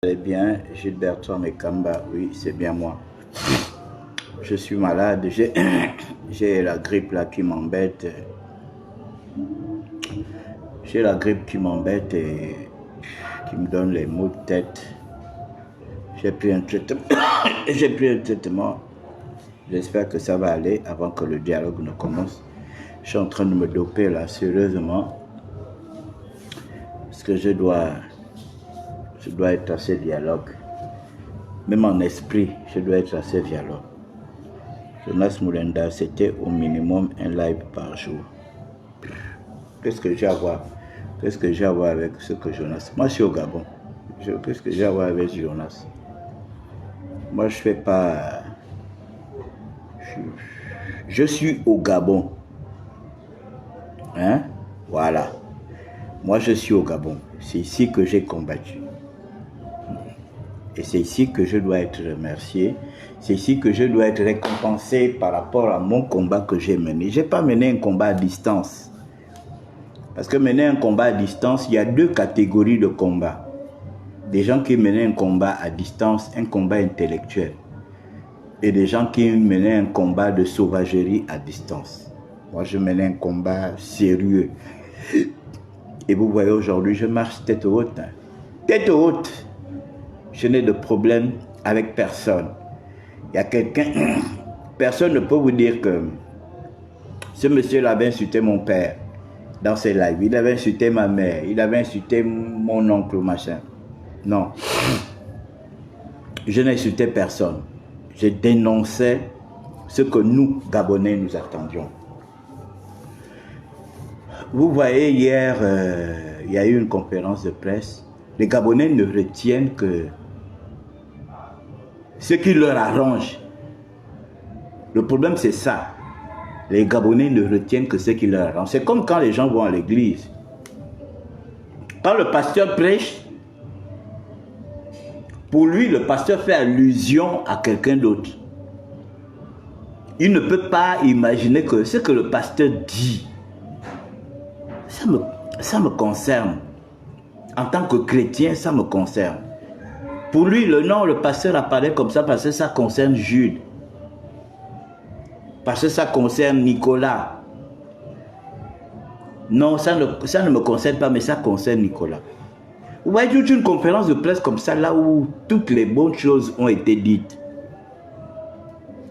Eh bien, Gilberto Mekamba, oui, c'est bien moi. Je suis malade, j'ai la grippe là qui m'embête. J'ai la grippe qui m'embête et qui me donne les maux de tête. J'ai pris un traitement. J'ai pris un traitement. J'espère que ça va aller avant que le dialogue ne commence. Je suis en train de me doper là, sérieusement. Parce que je dois être assez dialogue. Même en esprit, je dois être assez dialogue. Jonas Moulenda, c'était au minimum un live par jour. Qu'est-ce que j'ai à voir? Qu'est-ce que j'ai à voir avec ce que Jonas? Moi, je suis au Gabon. Qu'est-ce que j'ai à voir avec Jonas? Moi, je fais pas... Je suis au Gabon. Hein? Voilà. Moi, je suis au Gabon. C'est ici que j'ai combattu. Et c'est ici que je dois être remercié. C'est ici que je dois être récompensé par rapport à mon combat que j'ai mené. Je n'ai pas mené un combat à distance. Parce que mener un combat à distance, il y a deux catégories de combats. Des gens qui menaient un combat à distance, un combat intellectuel. Et des gens qui menaient un combat de sauvagerie à distance. Moi, je menais un combat sérieux. Et vous voyez, aujourd'hui, je marche tête haute. Tête haute. Je n'ai de problème avec personne. Il y a quelqu'un... Personne ne peut vous dire que ce monsieur-là avait insulté mon père dans ses lives. Il avait insulté ma mère. Il avait insulté mon oncle, machin. Non. Je n'insultais personne. Je dénonçais ce que nous, Gabonais, nous attendions. Vous voyez, hier, il y a eu une conférence de presse. Les Gabonais ne retiennent que ce qui leur arrange. Le problème, c'est ça. Les Gabonais ne retiennent que ce qui leur arrange. C'est comme quand les gens vont à l'église. Quand le pasteur prêche, pour lui, le pasteur fait allusion à quelqu'un d'autre. Il ne peut pas imaginer que ce que le pasteur dit, ça me concerne. En tant que chrétien, ça me concerne. Pour lui, le pasteur apparaît comme ça parce que ça concerne Jude. Parce que ça concerne Nicolas. Non, ça ne me concerne pas, mais ça concerne Nicolas. Vous voyez toute une conférence de presse comme ça, là où toutes les bonnes choses ont été dites.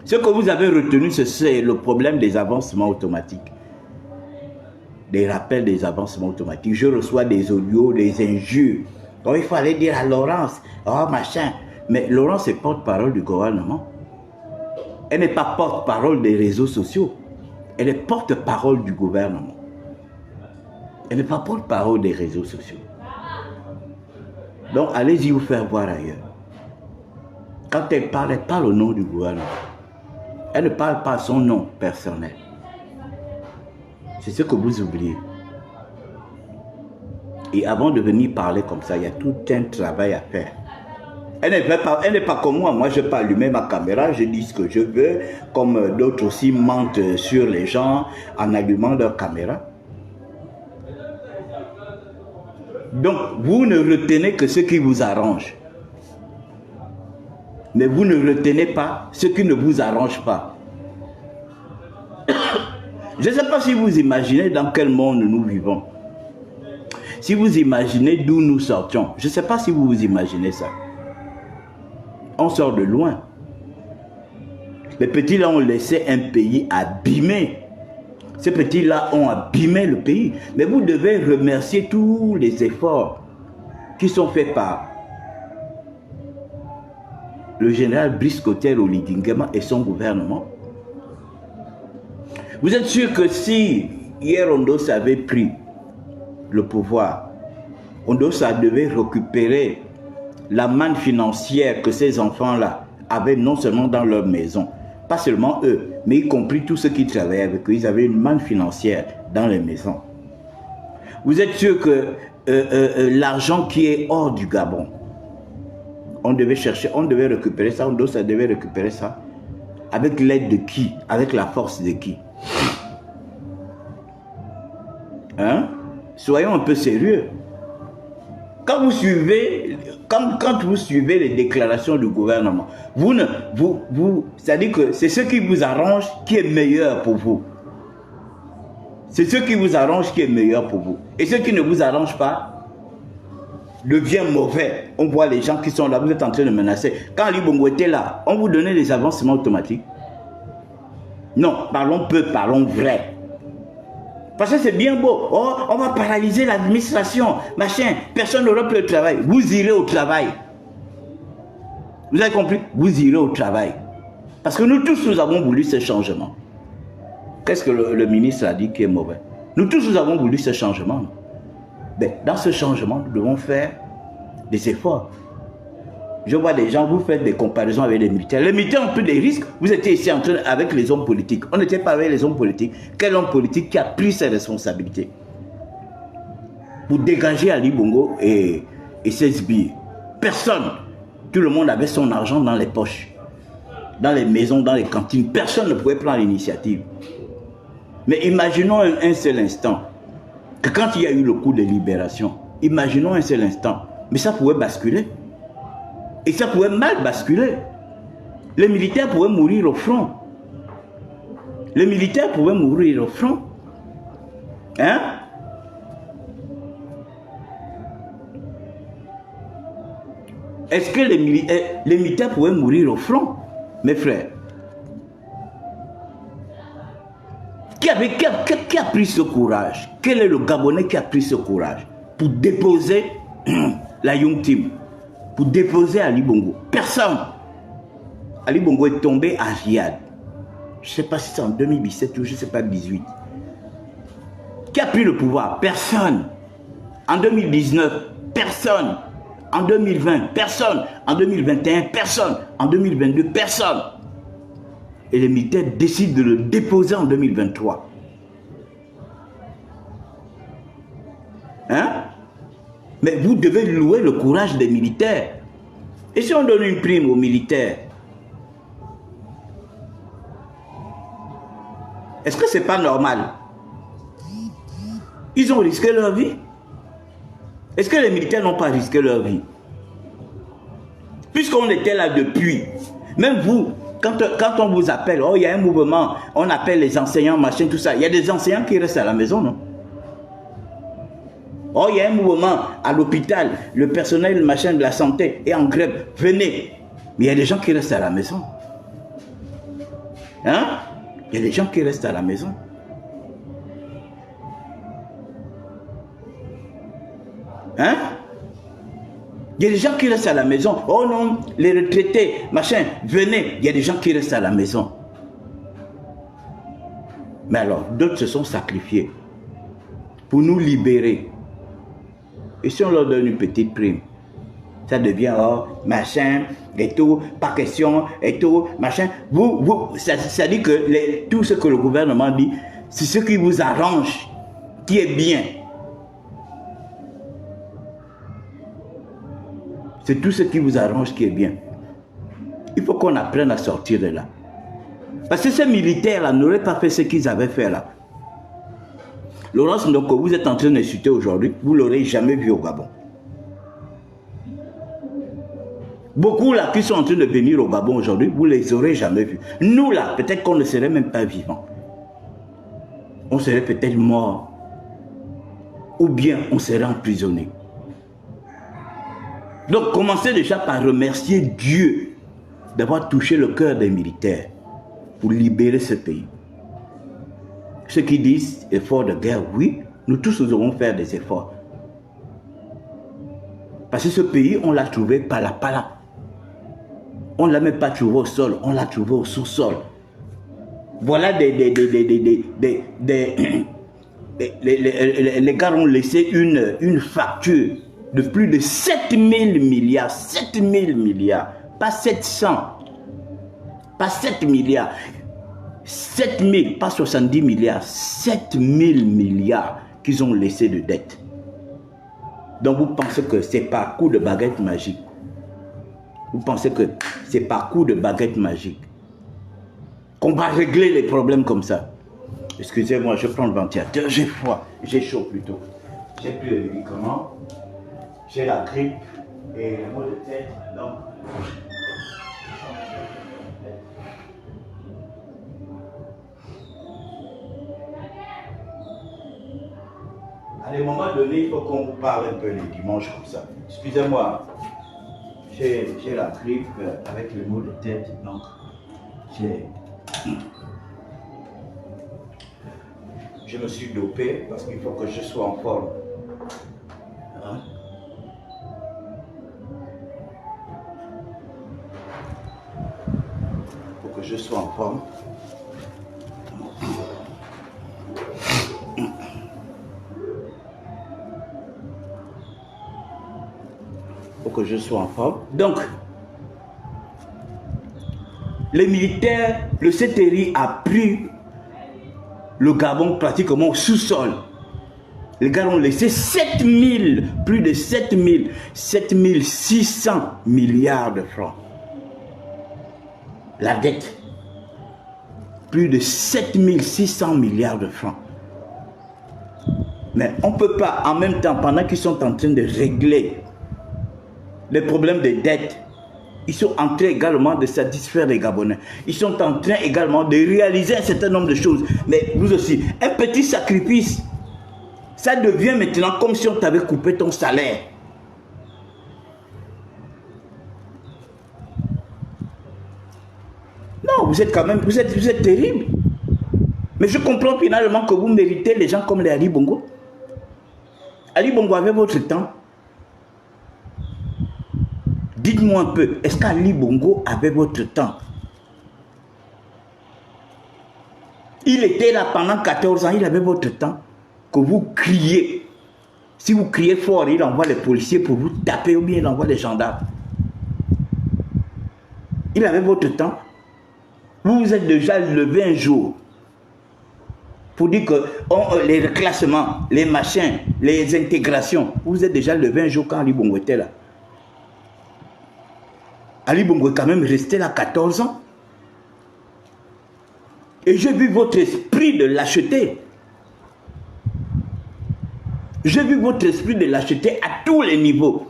Ce que vous avez retenu, c'est le problème des avancements automatiques. Des rappels des avancements automatiques. Je reçois des audios, des injures. Donc il fallait dire à Laurence, oh machin. Mais Laurence est porte-parole du gouvernement. Elle n'est pas porte-parole des réseaux sociaux. Elle est porte-parole du gouvernement. Elle n'est pas porte-parole des réseaux sociaux. Donc allez-y vous faire voir ailleurs. Quand elle parle au nom du gouvernement. Elle ne parle pas à son nom personnel. C'est ce que vous oubliez. Et avant de venir parler comme ça, il y a tout un travail à faire. Elle n'est pas comme moi. Moi, je peux allumer ma caméra, je dis ce que je veux, comme d'autres aussi mentent sur les gens en allumant leur caméra. Donc, vous ne retenez que ce qui vous arrange. Mais vous ne retenez pas ce qui ne vous arrange pas. Je ne sais pas si vous imaginez dans quel monde nous vivons. Si vous imaginez d'où nous sortions. Je ne sais pas si vous vous imaginez ça. On sort de loin. Les petits là ont laissé un pays abîmé. Ces petits là ont abîmé le pays. Mais vous devez remercier tous les efforts qui sont faits par le général Brice Clotaire Oligui Nguema et son gouvernement. Vous êtes sûr que si hier Ondos avait pris le pouvoir, Ondos devait récupérer la manne financière que ces enfants-là avaient non seulement dans leur maison, pas seulement eux, mais y compris tous ceux qui travaillaient avec eux, ils avaient une manne financière dans les maisons. Vous êtes sûr que l'argent qui est hors du Gabon, on devait chercher, on devait récupérer ça, Ondos devait récupérer ça. Avec l'aide de qui? Avec la force de qui? Hein? Soyons un peu sérieux. Quand vous suivez, quand vous suivez les déclarations du gouvernement, c'est-à-dire que c'est ce qui vous arrange qui est meilleur pour vous. C'est ce qui vous arrange qui est meilleur pour vous. Et ce qui ne vous arrange pas devient mauvais. On voit les gens qui sont là, vous êtes en train de menacer. Quand Ali Bongo était là, on vous donnait des avancements automatiques. Non, parlons peu, parlons vrai. Parce que c'est bien beau. Oh, on va paralyser l'administration, machin. Personne n'aura plus de travail. Vous irez au travail. Vous avez compris? Vous irez au travail. Parce que nous tous, nous avons voulu ce changement. Qu'est-ce que le ministre a dit qui est mauvais? Nous tous, nous avons voulu ce changement. Mais dans ce changement, nous devons faire des efforts. Je vois des gens, vous faites des comparaisons avec les militaires. Les militaires ont pris des risques. Vous étiez ici en train avec les hommes politiques. On n'était pas avec les hommes politiques. Quel homme politique qui a pris ses responsabilités pour dégager Ali Bongo et ses billets? Personne. Tout le monde avait son argent dans les poches, dans les maisons, dans les cantines. Personne ne pouvait prendre l'initiative. Mais imaginons un seul instant que quand il y a eu le coup de libération, imaginons un seul instant, mais ça pouvait basculer. Et ça pouvait mal basculer. Les militaires pouvaient mourir au front. Les militaires pouvaient mourir au front. Hein? Est-ce que les militaires pouvaient mourir au front, mes frères? Qui a pris ce courage? Quel est le Gabonais qui a pris ce courage pour déposer la Young Team, pour déposer Ali Bongo? Personne. Ali Bongo est tombé à Riyad. Je ne sais pas si c'est en 2017 ou je ne sais pas 2018. Qui a pris le pouvoir? Personne. En 2019, personne. En 2020, personne. En 2021, personne. En 2022, personne. Et les militaires décident de le déposer en 2023. Hein? Mais vous devez louer le courage des militaires. Et si on donne une prime aux militaires, est-ce que c'est pas normal? Ils ont risqué leur vie. Est-ce que les militaires n'ont pas risqué leur vie? Puisqu'on était là depuis, même vous, quand on vous appelle, oh, il y a un mouvement, on appelle les enseignants, machin, tout ça. Il y a des enseignants qui restent à la maison, non? Oh, il y a un mouvement à l'hôpital, le personnel, machin de la santé est en grève. Venez. Mais il y a des gens qui restent à la maison. Hein? Il y a des gens qui restent à la maison. Hein? Il y a des gens qui restent à la maison. Oh non, les retraités, machin, venez. Il y a des gens qui restent à la maison. Mais alors, d'autres se sont sacrifiés pour nous libérer. Et si on leur donne une petite prime, ça devient, oh, machin, et tout, pas question, et tout, machin. Ça dit que tout ce que le gouvernement dit, c'est ce qui vous arrange, qui est bien. C'est tout ce qui vous arrange qui est bien. Il faut qu'on apprenne à sortir de là. Parce que ces militaires-là n'auraient pas fait ce qu'ils avaient fait là. Laurence Ndoko, vous êtes en train d'insulter aujourd'hui, vous ne l'aurez jamais vu au Gabon. Beaucoup là qui sont en train de venir au Gabon aujourd'hui, vous ne les aurez jamais vus. Nous là, peut-être qu'on ne serait même pas vivants. On serait peut-être morts. Ou bien on serait emprisonnés. Donc commencez déjà par remercier Dieu d'avoir touché le cœur des militaires pour libérer ce pays. Ceux qui disent effort de guerre, oui, nous tous nous devons faire des efforts. Parce que ce pays, on l'a trouvé par la pala. On ne l'a même pas trouvé au sol, on l'a trouvé au sous-sol. Voilà les gars ont laissé une facture de plus de 7000 milliards. 7000 milliards. Pas 700. Pas 7 milliards. 7000, pas 70 milliards. 7000 milliards qu'ils ont laissé de dette. Donc vous pensez que c'est par coup de baguette magique. Vous pensez que c'est par coup de baguette magique qu'on va régler les problèmes comme ça. Excusez-moi, je prends le ventilateur. J'ai froid. J'ai chaud plutôt. J'ai plus de médicaments. j'ai la grippe et le mot de tête, donc. À des moments donnés, il faut qu'on vous parle un peu les dimanches comme ça. Excusez-moi, j'ai la grippe avec le mot de tête, donc je me suis dopé parce qu'il faut que je sois en forme. Hein? Il faut que je sois en forme. Que je sois en forme. Donc, les militaires, le CTRI a pris le Gabon pratiquement au sous-sol. Les gars ont laissé 7000, plus de 7600 milliards de francs. La dette, plus de 7600 milliards de francs. Mais on ne peut pas, en même temps, pendant qu'ils sont en train de régler les problèmes de dette, ils sont en train également de satisfaire les Gabonais. Ils sont en train également de réaliser un certain nombre de choses. Mais vous aussi, un petit sacrifice, ça devient maintenant comme si on t'avait coupé ton salaire. Non, vous êtes quand même, vous êtes terrible. Mais je comprends finalement que vous méritez les gens comme les Ali Bongo. Ali Bongo avait votre temps. Dites-moi un peu, est-ce qu'Ali Bongo avait votre temps? Il était là pendant 14 ans, il avait votre temps. Que vous criez. Si vous criez fort, il envoie les policiers pour vous taper ou bien il envoie les gendarmes. Il avait votre temps. Vous vous êtes déjà levé un jour pour dire que les reclassements, les machins, les intégrations, vous êtes déjà levé un jour quand Ali Bongo était là. Ali Bongo est quand même resté là 14 ans. Et j'ai vu votre esprit de lâcheté. J'ai vu votre esprit de lâcheté à tous les niveaux.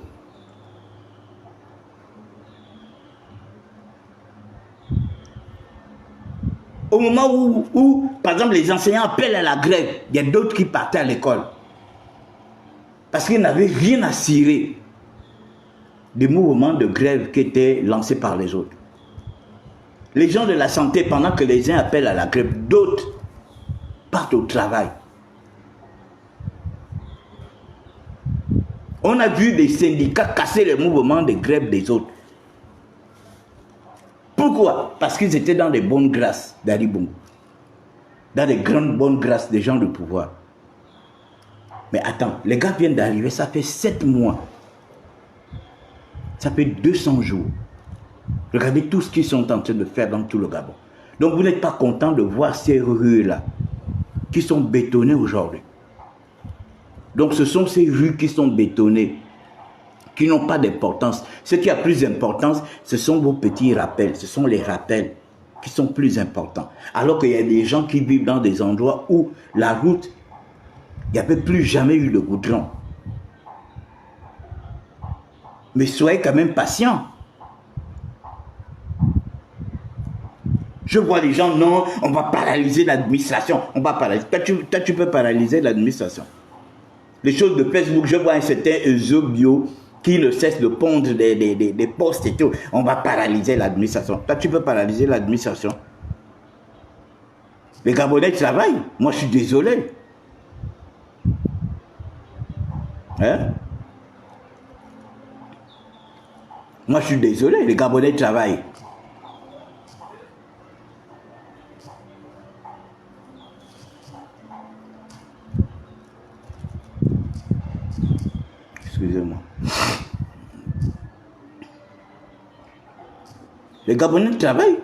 Au moment où, par exemple, les enseignants appellent à la grève, il y a d'autres qui partaient à l'école. Parce qu'ils n'avaient rien à cirer des mouvements de grève qui étaient lancés par les autres. Les gens de la santé, pendant que les uns appellent à la grève, d'autres partent au travail. On a vu des syndicats casser les mouvements de grève des autres. Pourquoi? Parce qu'ils étaient dans les bonnes grâces d'Ali Bongo. Dans les grandes bonnes grâces des gens de pouvoir. Mais attends, les gars viennent d'arriver, ça fait 7 mois. Ça fait 200 jours. Regardez tout ce qu'ils sont en train de faire dans tout le Gabon. Donc vous n'êtes pas content de voir ces rues-là qui sont bétonnées aujourd'hui. Donc ce sont ces rues qui sont bétonnées, qui n'ont pas d'importance. Ce qui a plus d'importance, ce sont vos petits rappels. Ce sont les rappels qui sont plus importants. Alors qu'il y a des gens qui vivent dans des endroits où la route, il n'y avait plus jamais eu de goudron. Mais soyez quand même patients. Je vois les gens, non, on va paralyser l'administration. On va paralyser. Toi, tu peux paralyser l'administration. Les choses de Facebook, je vois un certain Eusebio qui ne cesse de pondre des posts et tout. On va paralyser l'administration. Toi, tu peux paralyser l'administration. Les Gabonais travaillent. Moi, je suis désolé. Hein? Moi, je suis désolé. Les Gabonais travaillent. Excusez-moi. Les Gabonais travaillent.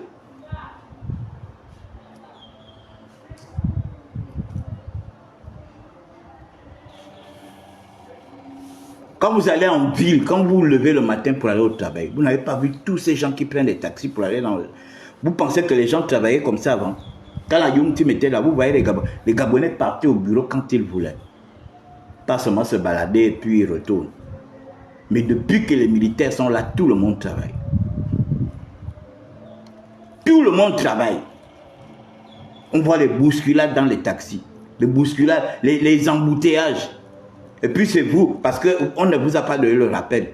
Quand vous allez en ville, quand vous vous levez le matin pour aller au travail, vous n'avez pas vu tous ces gens qui prennent des taxis pour aller dans le... Vous pensez que les gens travaillaient comme ça avant? Quand la Young-Team était là, vous voyez les Gabonais partaient au bureau quand ils voulaient. Pas seulement se balader et puis ils retournent. Mais depuis que les militaires sont là, tout le monde travaille. Tout le monde travaille. On voit les bousculades dans les taxis, les bousculades, les embouteillages. Et puis c'est vous, parce qu'on ne vous a pas donné le rappel.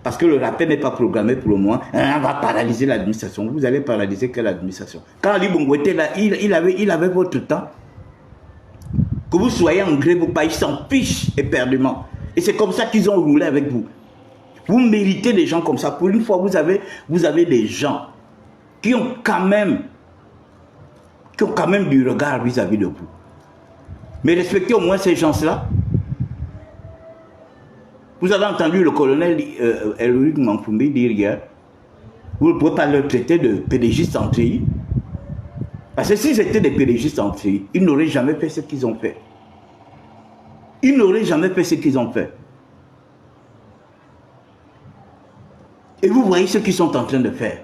Parce que le rappel n'est pas programmé pour le moment. On va paralyser l'administration. Vous allez paralyser quelle administration? Quand Ali Bongo était là, il avait votre temps. Que vous soyez en grève ou pas, ils s'en fichent éperdument. Et c'est comme ça qu'ils ont roulé avec vous. Vous méritez des gens comme ça. Pour une fois, vous avez des gens qui ont quand même du regard vis-à-vis de vous. Mais respectez au moins ces gens-là. Vous avez entendu le colonel Eloïc Mamfoumbi dire hier, vous ne pouvez pas leur traiter de pédégistes en TI. Parce que s'ils étaient des pédégistes en TI, ils n'auraient jamais fait ce qu'ils ont fait. Ils n'auraient jamais fait ce qu'ils ont fait. Et vous voyez ce qu'ils sont en train de faire.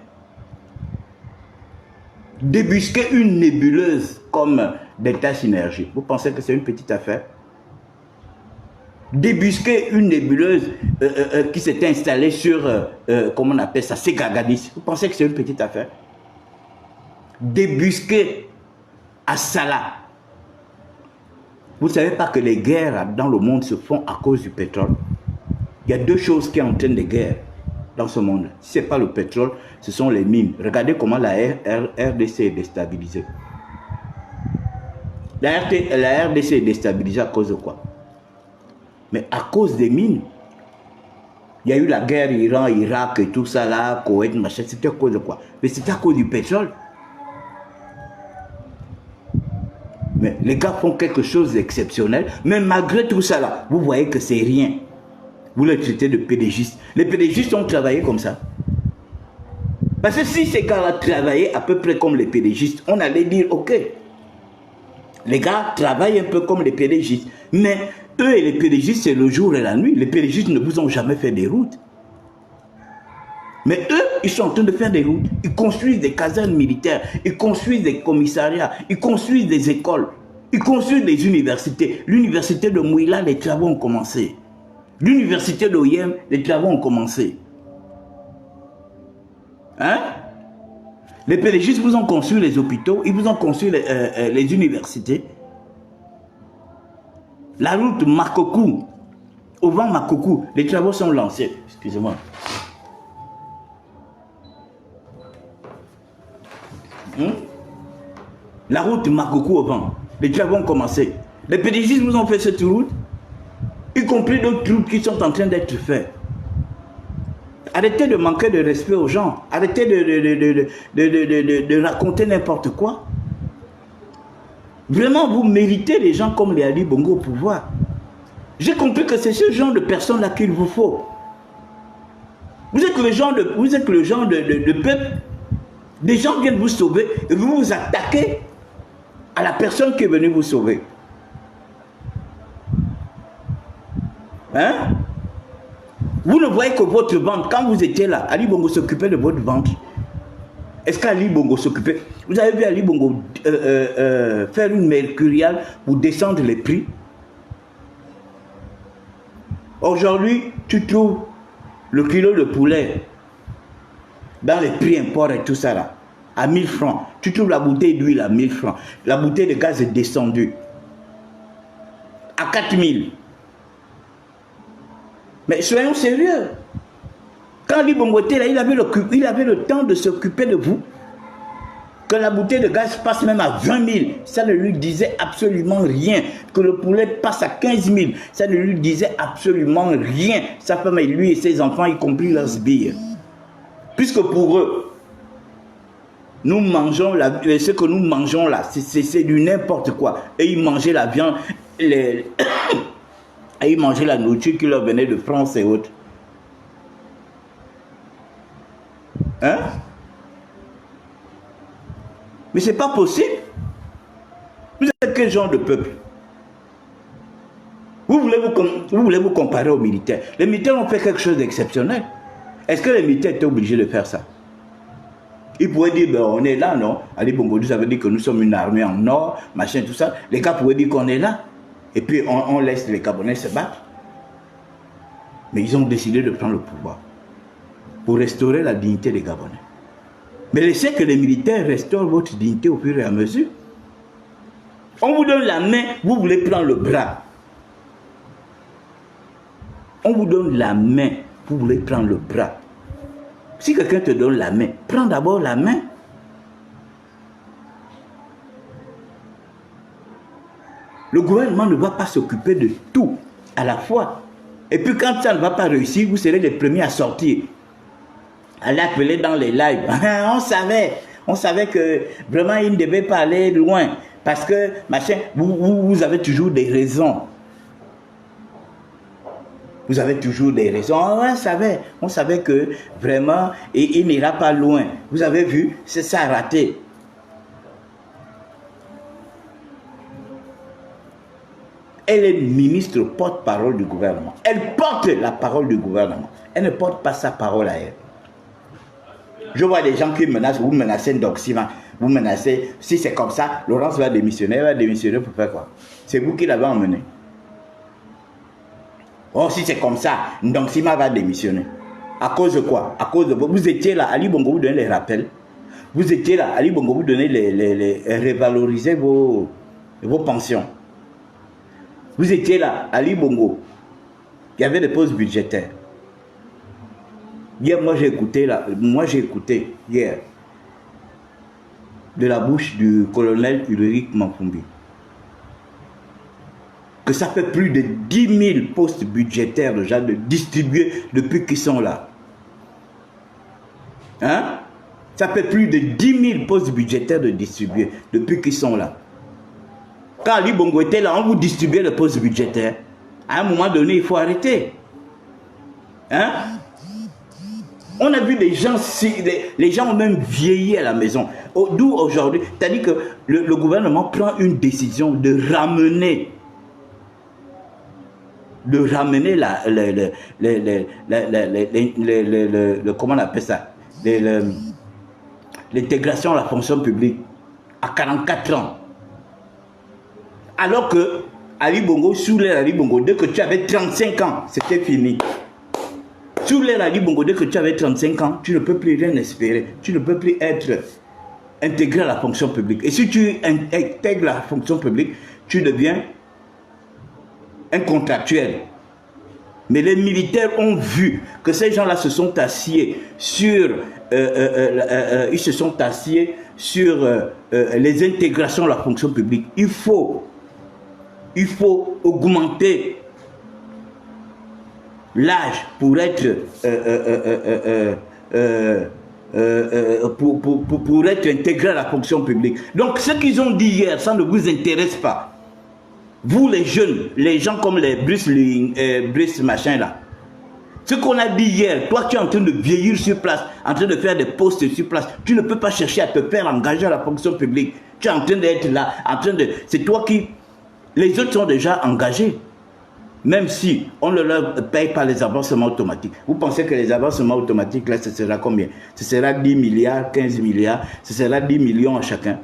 Débusquer une nébuleuse comme Delta Synergie. Vous pensez que c'est une petite affaire? Débusquer une nébuleuse qui s'était installée sur, comment on appelle ça, Segagadis. Vous pensez que c'est une petite affaire? Débusquer à Salah. Vous ne savez pas que les guerres dans le monde se font à cause du pétrole? Il y a deux choses qui entraînent des guerres dans ce monde. Si ce n'est pas le pétrole, ce sont les mines. Regardez comment la RDC est déstabilisée. La RDC est déstabilisée à cause de quoi? Mais à cause des mines. Il y a eu la guerre Iran, Irak et tout ça là, Koweït, machin. C'était à cause de quoi? Mais c'était à cause du pétrole. Mais les gars font quelque chose d'exceptionnel. Mais malgré tout ça là, vous voyez que c'est rien. Vous les traitez de pédégistes. Les pédégistes ont travaillé comme ça. Parce que si ces gars-là travaillaient à peu près comme les pédégistes, on allait dire ok. Les gars travaillent un peu comme les pédégistes. Mais eux et les pédégistes, c'est le jour et la nuit. Les pédégistes ne vous ont jamais fait des routes. Mais eux, ils sont en train de faire des routes. Ils construisent des casernes militaires. Ils construisent des commissariats. Ils construisent des écoles. Ils construisent des universités. L'université de Mouila, les travaux ont commencé. L'université d'Oyem, les travaux ont commencé. Hein? Les pédégistes vous ont construit les hôpitaux. Ils vous ont construit les universités. La route Makokou, au vent Makokou, les travaux sont lancés. Excusez-moi. La route Makokou au vent, les travaux ont commencé. Les pédégistes vous ont fait cette route, y compris d'autres routes qui sont en train d'être faites. Arrêtez de manquer de respect aux gens. Arrêtez de raconter n'importe quoi. Vraiment, vous méritez des gens comme les Ali Bongo au pouvoir. J'ai compris que c'est ce genre de personnes-là qu'il vous faut. Vous êtes le genre de peuple. Des gens viennent vous sauver et vous vous attaquez à la personne qui est venue vous sauver. Hein? Vous ne voyez que votre ventre. Quand vous étiez là, Ali Bongo s'occupait de votre ventre. Est-ce qu'Ali Bongo s'occupait? Vous avez vu Ali Bongo faire une mercuriale pour descendre les prix? Aujourd'hui, tu trouves le kilo de poulet dans les prix import et tout ça là, à 1000 francs. Tu trouves la bouteille d'huile à 1000 francs. La bouteille de gaz est descendue à 4000. Mais soyons sérieux. Quand Ali Bongo était là, il avait le temps de s'occuper de vous. Que la bouteille de gaz passe même à 20 000, ça ne lui disait absolument rien. Que le poulet passe à 15 000, ça ne lui disait absolument rien. Sa femme et lui et ses enfants, y compris leurs sbires. Puisque pour eux, nous mangeons ce que nous mangeons là, c'est du n'importe quoi. Et ils mangeaient la viande, et ils mangeaient la nourriture qui leur venait de France et autres. Hein? Mais c'est pas possible. Vous êtes quel genre de peuple? Vous voulez vous comparer aux militaires. Les militaires ont fait quelque chose d'exceptionnel. Est-ce que les militaires étaient obligés de faire ça? Ils pouvaient dire, ben, on est là, non? Ali Bongo ça veut dire que nous sommes une armée en or, machin, tout ça. Les gars pouvaient dire qu'on est là. Et puis on laisse les Gabonais se battre. Mais ils ont décidé de prendre le pouvoir pour restaurer la dignité des Gabonais. Mais laissez que les militaires restaurent votre dignité au fur et à mesure. On vous donne la main, vous voulez prendre le bras. On vous donne la main, vous voulez prendre le bras. Si quelqu'un te donne la main, prends d'abord la main. Le gouvernement ne va pas s'occuper de tout à la fois. Et puis quand ça ne va pas réussir, vous serez les premiers à sortir. À l'appeler dans les lives. On savait que vraiment il ne devait pas aller loin. Parce que, machin, vous avez toujours des raisons. Vous avez toujours des raisons. On savait que vraiment, il n'ira pas loin. Vous avez vu, c'est ça raté. Elle est ministre porte-parole du gouvernement. Elle porte la parole du gouvernement. Elle ne porte pas sa parole à elle. Je vois des gens qui menacent, vous menacez Ndoxima, vous menacez, si c'est comme ça, Laurence va démissionner. Elle va démissionner pour faire quoi? C'est vous qui l'avez emmené. Oh, si c'est comme ça, Ndoxima va démissionner. À cause de quoi? À cause de vous étiez là, Ali Bongo vous donnait les rappels. Vous étiez là, Ali Bongo vous donnait révaloriser vos pensions. Vous étiez là, Ali Bongo. Il y avait des pauses budgétaires. Hier, moi j'ai écouté hier de la bouche du colonel Ulrich Mafumbi que ça fait plus de 10 000 postes budgétaires déjà de distribués depuis qu'ils sont là. Hein? Ça fait plus de 10 000 postes budgétaires de distribués depuis qu'ils sont là. Quand Ali Bongo était là, on vous distribuait les postes budgétaires. À un moment donné, il faut arrêter. Hein? On a vu des gens, les gens ont même vieilli à la maison. D'où aujourd'hui, c'est-à-dire que le gouvernement prend une décision de ramener comment on appelle ça, l'intégration à la fonction publique à 44 ans. Alors que Ali Bongo, sous l'ère Ali Bongo, dès que tu avais 35 ans, c'était fini. Sous l'ère Ali Bongo, dès que tu avais 35 ans, tu ne peux plus rien espérer. Tu ne peux plus être intégré à la fonction publique. Et si tu intègres la fonction publique, tu deviens un contractuel. Mais les militaires ont vu que ces gens-là se sont assieds sur, les intégrations à la fonction publique. Il faut augmenter l'âge pour être pour être intégré à la fonction publique. Donc ce qu'ils ont dit hier, ça ne vous intéresse pas. Vous les jeunes, les gens comme les Brice machin là. Ce qu'on a dit hier, toi tu es en train de vieillir sur place, en train de faire des postes sur place. Tu ne peux pas chercher à te faire engager à la fonction publique. Tu es en train d'être là, c'est toi qui... Les autres sont déjà engagés. Même si on ne leur paye pas les avancements automatiques. Vous pensez que les avancements automatiques, là, ce sera combien? Ce sera 10 milliards, 15 milliards, ce sera 10 millions à chacun.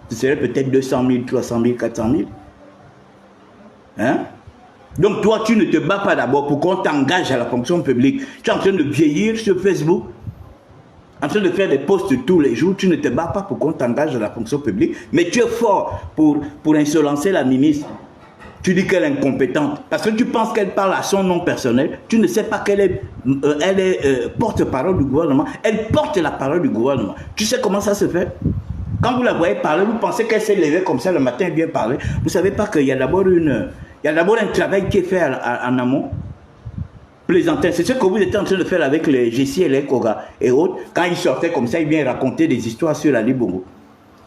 Ce serait peut-être 200 000, 300 000, 400 000. Hein? Donc toi, tu ne te bats pas d'abord pour qu'on t'engage à la fonction publique. Tu es en train de vieillir sur Facebook, en train de faire des posts tous les jours. Tu ne te bats pas pour qu'on t'engage à la fonction publique, mais tu es fort pour insolencer la ministre. Tu dis qu'elle est incompétente parce que tu penses qu'elle parle à son nom personnel. Tu ne sais pas qu'elle est porte-parole du gouvernement. Elle porte la parole du gouvernement. Tu sais comment ça se fait? Quand vous la voyez parler, vous pensez qu'elle s'est levée comme ça le matin et vient parler. Vous ne savez pas qu'il y a d'abord un travail qui est fait en amont. Plaisantin, c'est ce que vous êtes en train de faire avec les Jessie et les Koga et autres. Quand ils sortaient comme ça, ils viennent raconter des histoires sur Ali Bongo.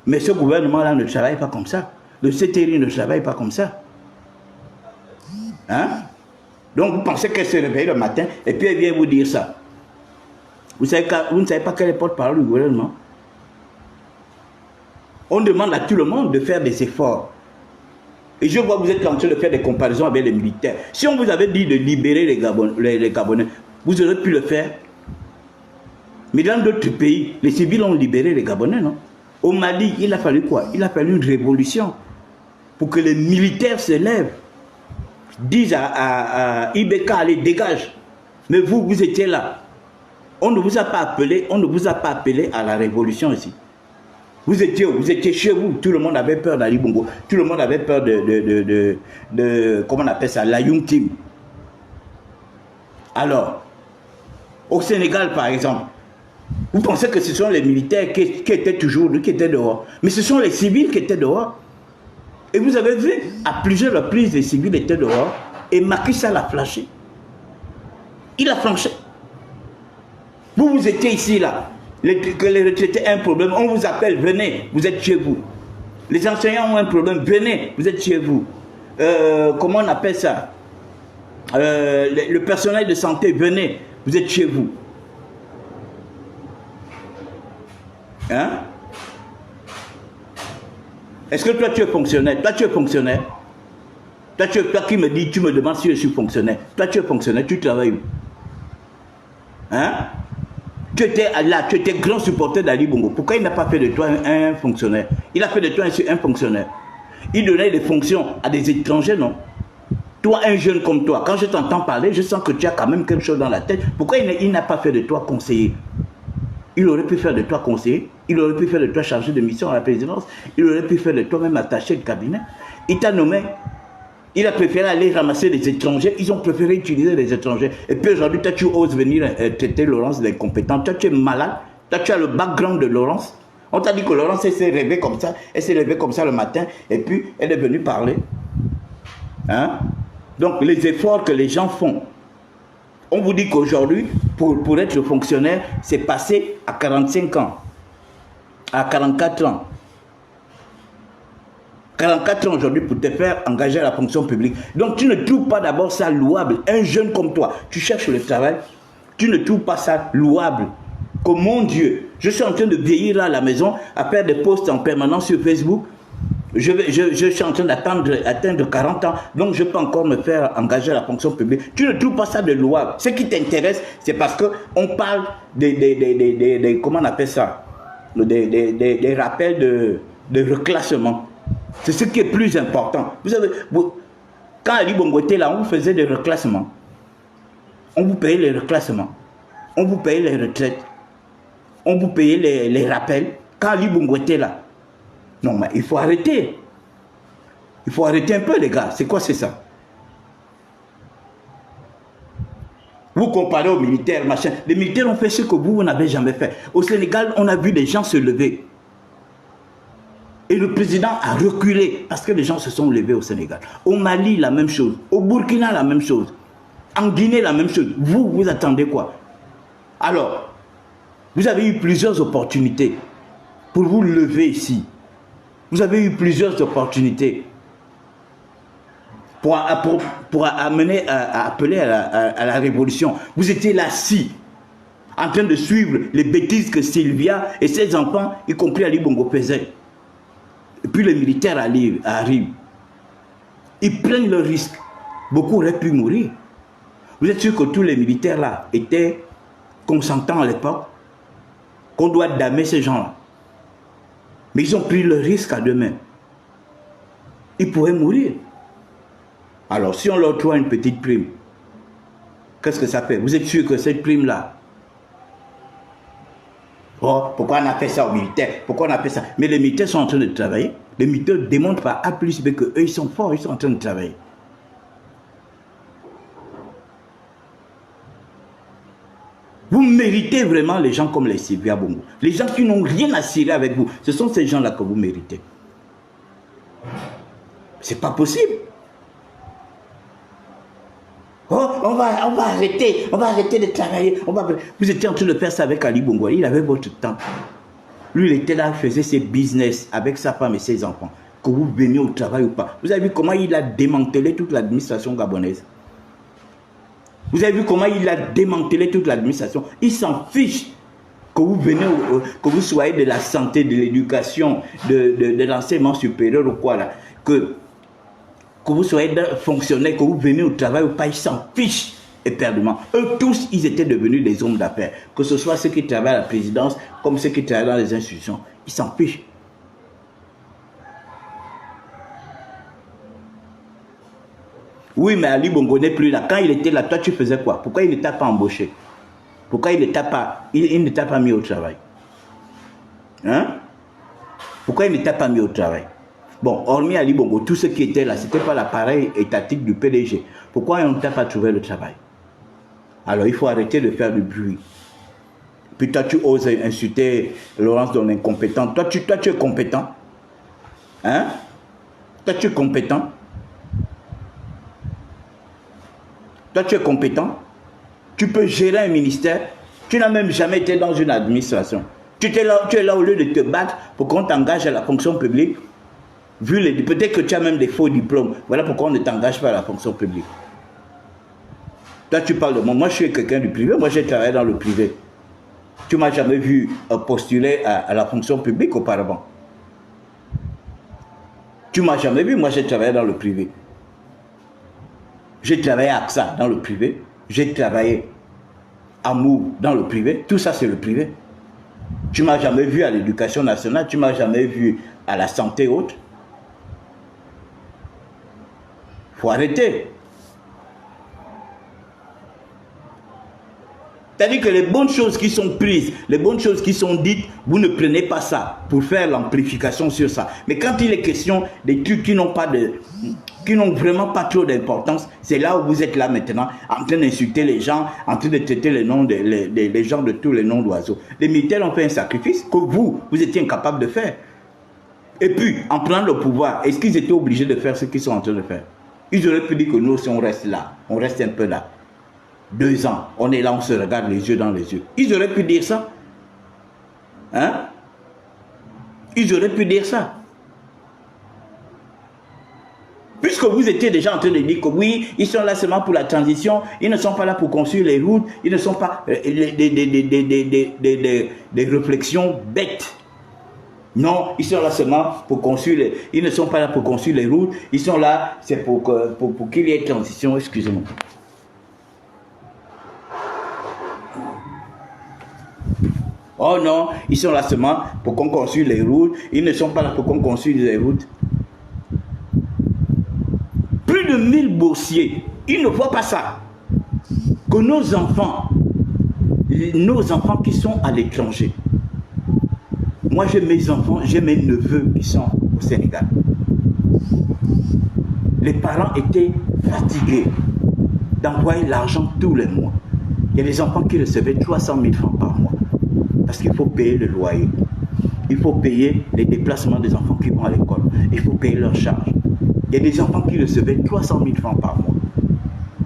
Mais ce gouvernement-là ne travaille pas comme ça. Le CTRI ne travaille pas comme ça. Hein? Donc vous pensez qu'elle se réveille le matin et puis elle vient vous dire ça. Vous ne savez pas quelle est porte-parole du gouvernement. On demande à tout le monde de faire des efforts. Et je vois que vous êtes en train de faire des comparaisons avec les militaires. Si on vous avait dit de libérer les Gabonais, vous auriez pu le faire. Mais dans d'autres pays, les civils ont libéré les Gabonais, non? Au Mali, il a fallu quoi? Il a fallu une révolution pour que les militaires se lèvent. disent à IBK, allez, dégage. Mais vous, vous étiez là. On ne vous a pas appelé, à la révolution ici. Vous étiez chez vous. Tout le monde avait peur d'Ali Bongo. Tout le monde avait peur de comment on appelle ça, la Young Team. Alors, au Sénégal, par exemple, vous pensez que ce sont les militaires qui étaient toujours, qui étaient dehors. Mais ce sont les civils qui étaient dehors. Et vous avez vu, à plusieurs reprises, les civils étaient dehors. Et Macky Sall a flashé. Il a flanché. Vous étiez ici, là. Que les retraités ont un problème, on vous appelle, venez, vous êtes chez vous. Les enseignants ont un problème, venez, vous êtes chez vous. Comment on appelle ça? Le personnel de santé, venez, vous êtes chez vous. Hein? Est-ce que toi tu es fonctionnaire? Toi tu es fonctionnaire? Toi qui me dis, tu me demandes si je suis fonctionnaire. Toi tu es fonctionnaire, tu travailles où? Hein? Tu étais là, tu étais grand supporter d'Ali Bongo. Pourquoi il n'a pas fait de toi un fonctionnaire? Il a fait de toi un fonctionnaire. Il donnait des fonctions à des étrangers, non? Toi, un jeune comme toi, quand je t'entends parler, je sens que tu as quand même quelque chose dans la tête. Pourquoi il n'a pas fait de toi conseiller? Il aurait pu faire de toi conseiller. Il aurait pu faire de toi chargé de mission à la présidence. Il aurait pu faire de toi même attaché de cabinet. Il t'a nommé. Il a préféré aller ramasser les étrangers. Ils ont préféré utiliser les étrangers. Et puis aujourd'hui, toi, tu oses venir traiter Laurence d'incompétent. Toi, tu es malade. Toi, tu as le background de Laurence. On t'a dit que Laurence, elle s'est réveillée comme ça. Elle s'est levée comme ça le matin. Et puis, elle est venue parler. Hein? Donc, les efforts que les gens font. On vous dit qu'aujourd'hui, pour être fonctionnaire, c'est passé à 45 ans. À 44 ans. 44 ans aujourd'hui pour te faire engager à la fonction publique. Donc tu ne trouves pas d'abord ça louable. Un jeune comme toi, tu cherches le travail, tu ne trouves pas ça louable. Que mon Dieu, je suis en train de vieillir là à la maison, à faire des posts en permanence sur Facebook. Je suis en train d'atteindre 40 ans, donc je peux encore me faire engager à la fonction publique. Tu ne trouves pas ça de louable. Ce qui t'intéresse, c'est parce qu'on parle des comment on appelle ça, des rappels de reclassement. C'est ce qui est plus important. Vous savez, quand Ali Bongo était là, on vous faisait des reclassements. On vous payait les reclassements. On vous payait les retraites. On vous payait les rappels. Quand Ali Bongo était là. Non, mais il faut arrêter. Il faut arrêter un peu, les gars. C'est quoi, c'est ça? Vous comparez aux militaires, machin. Les militaires ont fait ce que vous n'avez jamais fait. Au Sénégal, on a vu des gens se lever. Et le président a reculé parce que les gens se sont levés au Sénégal. Au Mali, la même chose. Au Burkina, la même chose. En Guinée, la même chose. Vous attendez quoi? Alors, vous avez eu plusieurs opportunités pour vous lever ici. Vous avez eu plusieurs opportunités pour amener, appeler à la révolution. Vous étiez là, si, en train de suivre les bêtises que Sylvia et ses enfants, y compris Ali Bongo, faisaient. Et puis les militaires arrivent. Ils prennent le risque. Beaucoup auraient pu mourir. Vous êtes sûr que tous les militaires là étaient consentants à l'époque? Qu'on doit damer ces gens-là? Mais ils ont pris le risque à deux-mains. Ils pourraient mourir. Alors si on leur trouve une petite prime, qu'est-ce que ça fait? Vous êtes sûr que cette prime-là, oh, pourquoi on a fait ça aux militaires? Pourquoi on a fait ça? Mais les militaires sont en train de travailler. Les militaires démontrent par A plus B que eux, ils sont forts, ils sont en train de travailler. Vous méritez vraiment les gens comme les Sylvia Bongo. Les gens qui n'ont rien à cirer avec vous. Ce sont ces gens-là que vous méritez. C'est pas possible. Oh, on va arrêter de travailler. Vous étiez en train de faire ça avec Ali Bongo. Il avait votre temps. Lui, il était là, il faisait ses business avec sa femme et ses enfants. Que vous veniez au travail ou pas. Vous avez vu comment il a démantelé toute l'administration gabonaise. Vous avez vu comment il a démantelé toute l'administration. Il s'en fiche que vous venez, que vous soyez de la santé, de l'éducation, de l'enseignement supérieur ou quoi là. Que vous soyez fonctionnaire, que vous venez au travail ou pas, ils s'en fichent éperdument. Eux tous, ils étaient devenus des hommes d'affaires. Que ce soit ceux qui travaillent à la présidence, comme ceux qui travaillent dans les institutions. Ils s'en fichent. Oui, mais Ali Bongo n'est plus là. Quand il était là, toi, tu faisais quoi? Pourquoi il ne t'a pas embauché? Pourquoi il ne t'a pas mis au travail? Hein? Pourquoi il ne t'a pas mis au travail? Bon, hormis Ali Bongo, tout ce qui était là, ce n'était pas l'appareil étatique du PDG. Pourquoi on ne t'a pas trouvé le travail? Alors, il faut arrêter de faire du bruit. Puis toi, tu oses insulter Laurence dans l'incompétent. Toi, tu es compétent. Hein? Toi, tu es compétent. Toi, tu es compétent. Tu peux gérer un ministère. Tu n'as même jamais été dans une administration. Tu es là au lieu de te battre pour qu'on t'engage à la fonction publique. Peut-être que tu as même des faux diplômes. Voilà pourquoi on ne t'engage pas à la fonction publique. Toi, tu parles de moi. Moi, je suis quelqu'un du privé. Moi, j'ai travaillé dans le privé. Tu ne m'as jamais vu postuler à la fonction publique auparavant. Tu ne m'as jamais vu. Moi, j'ai travaillé dans le privé. J'ai travaillé à AXA dans le privé. J'ai travaillé à Mou dans le privé. Tout ça, c'est le privé. Tu ne m'as jamais vu à l'éducation nationale. Tu ne m'as jamais vu à la santé haute. Il faut arrêter. C'est-à-dire que les bonnes choses qui sont prises, les bonnes choses qui sont dites, vous ne prenez pas ça pour faire l'amplification sur ça. Mais quand il est question des trucs qui n'ont vraiment pas trop d'importance, c'est là où vous êtes là maintenant, en train d'insulter les gens, en train de traiter les gens de tous les noms d'oiseaux. Les militaires ont fait un sacrifice que vous étiez incapable de faire. Et puis, en prenant le pouvoir, est-ce qu'ils étaient obligés de faire ce qu'ils sont en train de faire? Ils auraient pu dire que nous, si on reste là, on reste un peu là. 2 ans, on est là, on se regarde les yeux dans les yeux. Ils auraient pu dire ça. Hein? Ils auraient pu dire ça. Puisque vous étiez déjà en train de dire que oui, ils sont là seulement pour la transition, ils ne sont pas là pour construire les routes, ils ne sont pas des réflexions bêtes. Non, ils sont là seulement pour construire ils ne sont pas là pour construire les routes, ils sont là, c'est pour qu'il y ait transition, excusez-moi. Oh non, ils sont là seulement pour qu'on construise les routes. Ils ne sont pas là pour qu'on construise les routes. Plus de 1000 boursiers, ils ne voient pas ça. Que nos enfants qui sont à l'étranger. Moi j'ai mes enfants, j'ai mes neveux qui sont au Sénégal. Les parents étaient fatigués d'envoyer l'argent tous les mois. Il y a des enfants qui recevaient 300 000 francs par mois. Parce qu'il faut payer le loyer. Il faut payer les déplacements des enfants qui vont à l'école. Il faut payer leurs charges. Il y a des enfants qui recevaient 300 000 francs par mois.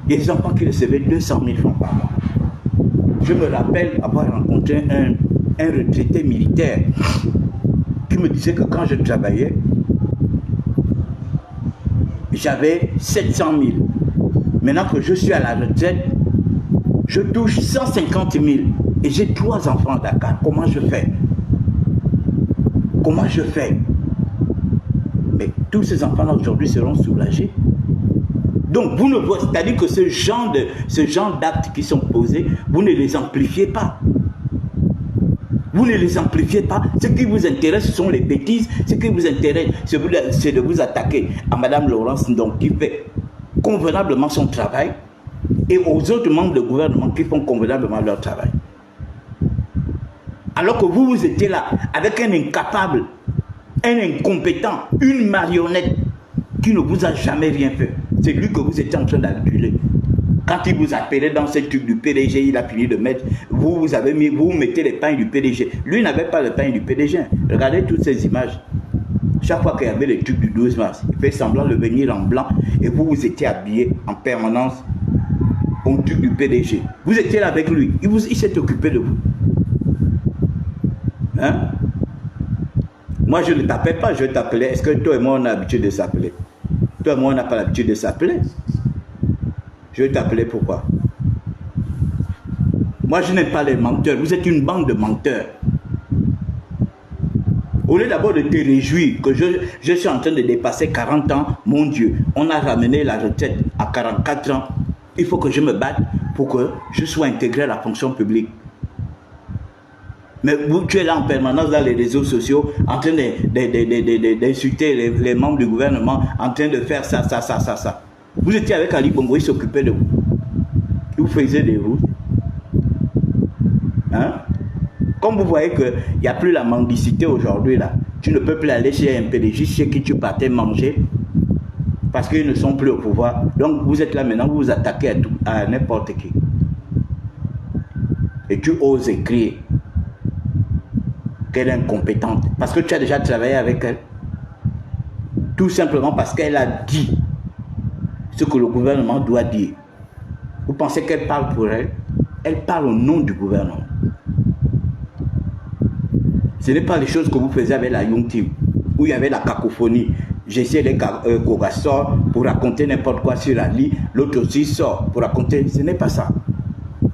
Il y a des enfants qui recevaient 200 000 francs par mois. Je me rappelle avoir rencontré un retraité militaire qui me disait que quand je travaillais, j'avais 700 000. Maintenant que je suis à la retraite, je touche 150 000. Et j'ai 3 enfants à Dakar. Comment je fais? Comment je fais? Mais tous ces enfants-là aujourd'hui seront soulagés. Donc vous ne voyez, c'est-à-dire que ce genre d'actes qui sont posés, vous ne les amplifiez pas. Vous ne les amplifiez pas. Ce qui vous intéresse, ce sont les bêtises. Ce qui vous intéresse, c'est de vous attaquer à Madame Laurence, donc, qui fait convenablement son travail, et aux autres membres du gouvernement qui font convenablement leur travail. Alors que vous étiez là avec un incapable, un incompétent, une marionnette qui ne vous a jamais rien fait. C'est lui que vous étiez en train d'aduler. Quand il vous appelait dans ce truc du PDG, il a fini de mettre, vous mettez les pains du PDG. Lui n'avait pas le pain du PDG. Regardez toutes ces images. Chaque fois qu'il y avait le truc du 12 mars, il fait semblant de venir en blanc et vous étiez habillé en permanence au truc du PDG. Vous étiez là avec lui. Il s'est occupé de vous. Hein? Moi, je ne t'appelle pas, je t'appelais. Est-ce que toi et moi, on a l'habitude de s'appeler? Toi et moi, on n'a pas l'habitude de s'appeler. Je vais t'appeler pourquoi? Moi, je n'aime pas les menteurs. Vous êtes une bande de menteurs. Au lieu d'abord de te réjouir que je suis en train de dépasser 40 ans, mon Dieu, on a ramené la retraite à 44 ans. Il faut que je me batte pour que je sois intégré à la fonction publique. Mais vous, tu es là en permanence dans les réseaux sociaux, en train d'insulter les membres du gouvernement, en train de faire ça. Vous étiez avec Ali Bongo, il s'occupait de vous. Il vous faisait des routes. Hein? Comme vous voyez qu'il n'y a plus la mendicité aujourd'hui, là, tu ne peux plus aller chez un PDG chez qui tu partais manger parce qu'ils ne sont plus au pouvoir. Donc vous êtes là maintenant, vous vous attaquez à n'importe qui. Et tu oses écrire qu'elle est incompétente parce que tu as déjà travaillé avec elle. Tout simplement parce qu'elle a dit ce que le gouvernement doit dire. Vous pensez qu'elle parle pour elle? Elle parle au nom du gouvernement. Ce n'est pas les choses que vous faisiez avec la Young Team, où il y avait la cacophonie. J'essaie les Goga sort pour raconter n'importe quoi sur la lit, l'autre aussi sort pour raconter. Ce n'est pas ça.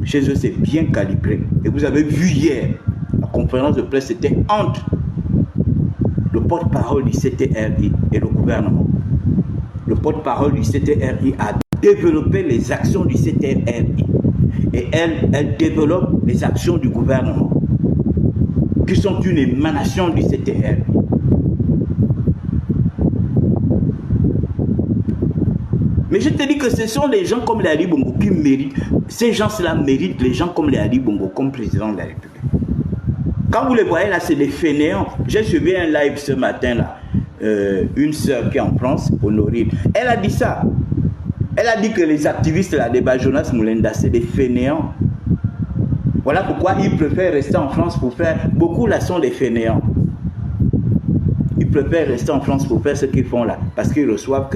Chez eux, c'est bien calibré. Et vous avez vu hier, la conférence de presse, c'était entre le porte-parole du CTRI et le gouvernement. Le porte-parole du CTRI a développé les actions du CTRI. Et elle développe les actions du gouvernement, qui sont une émanation du CTRI. Mais je te dis que ce sont les gens comme les Ali Bongo qui méritent. Ces gens-là méritent les gens comme les Ali Bongo comme président de la République. Quand vous les voyez là, c'est des fainéants. J'ai suivi un live ce matin là. Une sœur qui est en France, Honorine. Elle a dit ça. Elle a dit que les activistes là, des Bajonas Moulenda, c'est des fainéants. Voilà pourquoi ils préfèrent rester en France pour faire... Beaucoup là sont des fainéants. Ils préfèrent rester en France pour faire ce qu'ils font là. Parce qu'ils reçoivent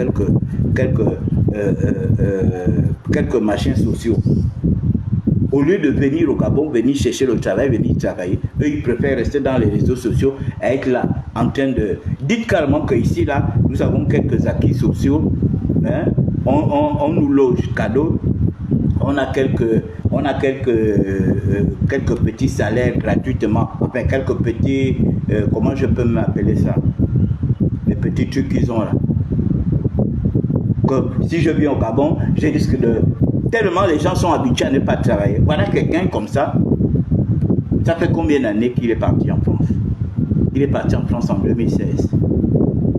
quelques machins sociaux. Au lieu de venir au Gabon, venir chercher le travail, venir travailler, eux ils préfèrent rester dans les réseaux sociaux, être là en train de... Dites carrément qu'ici là, nous avons quelques acquis sociaux. Hein? On nous loge cadeau. On a quelques petits salaires gratuitement, enfin quelques petits, comment je peux m'appeler ça, les petits trucs qu'ils ont là. Que si je viens au Gabon, je risque de... Tellement les gens sont habitués à ne pas travailler. Voilà quelqu'un comme ça, ça fait combien d'années qu'il est parti en France? Il est parti en France en 2016,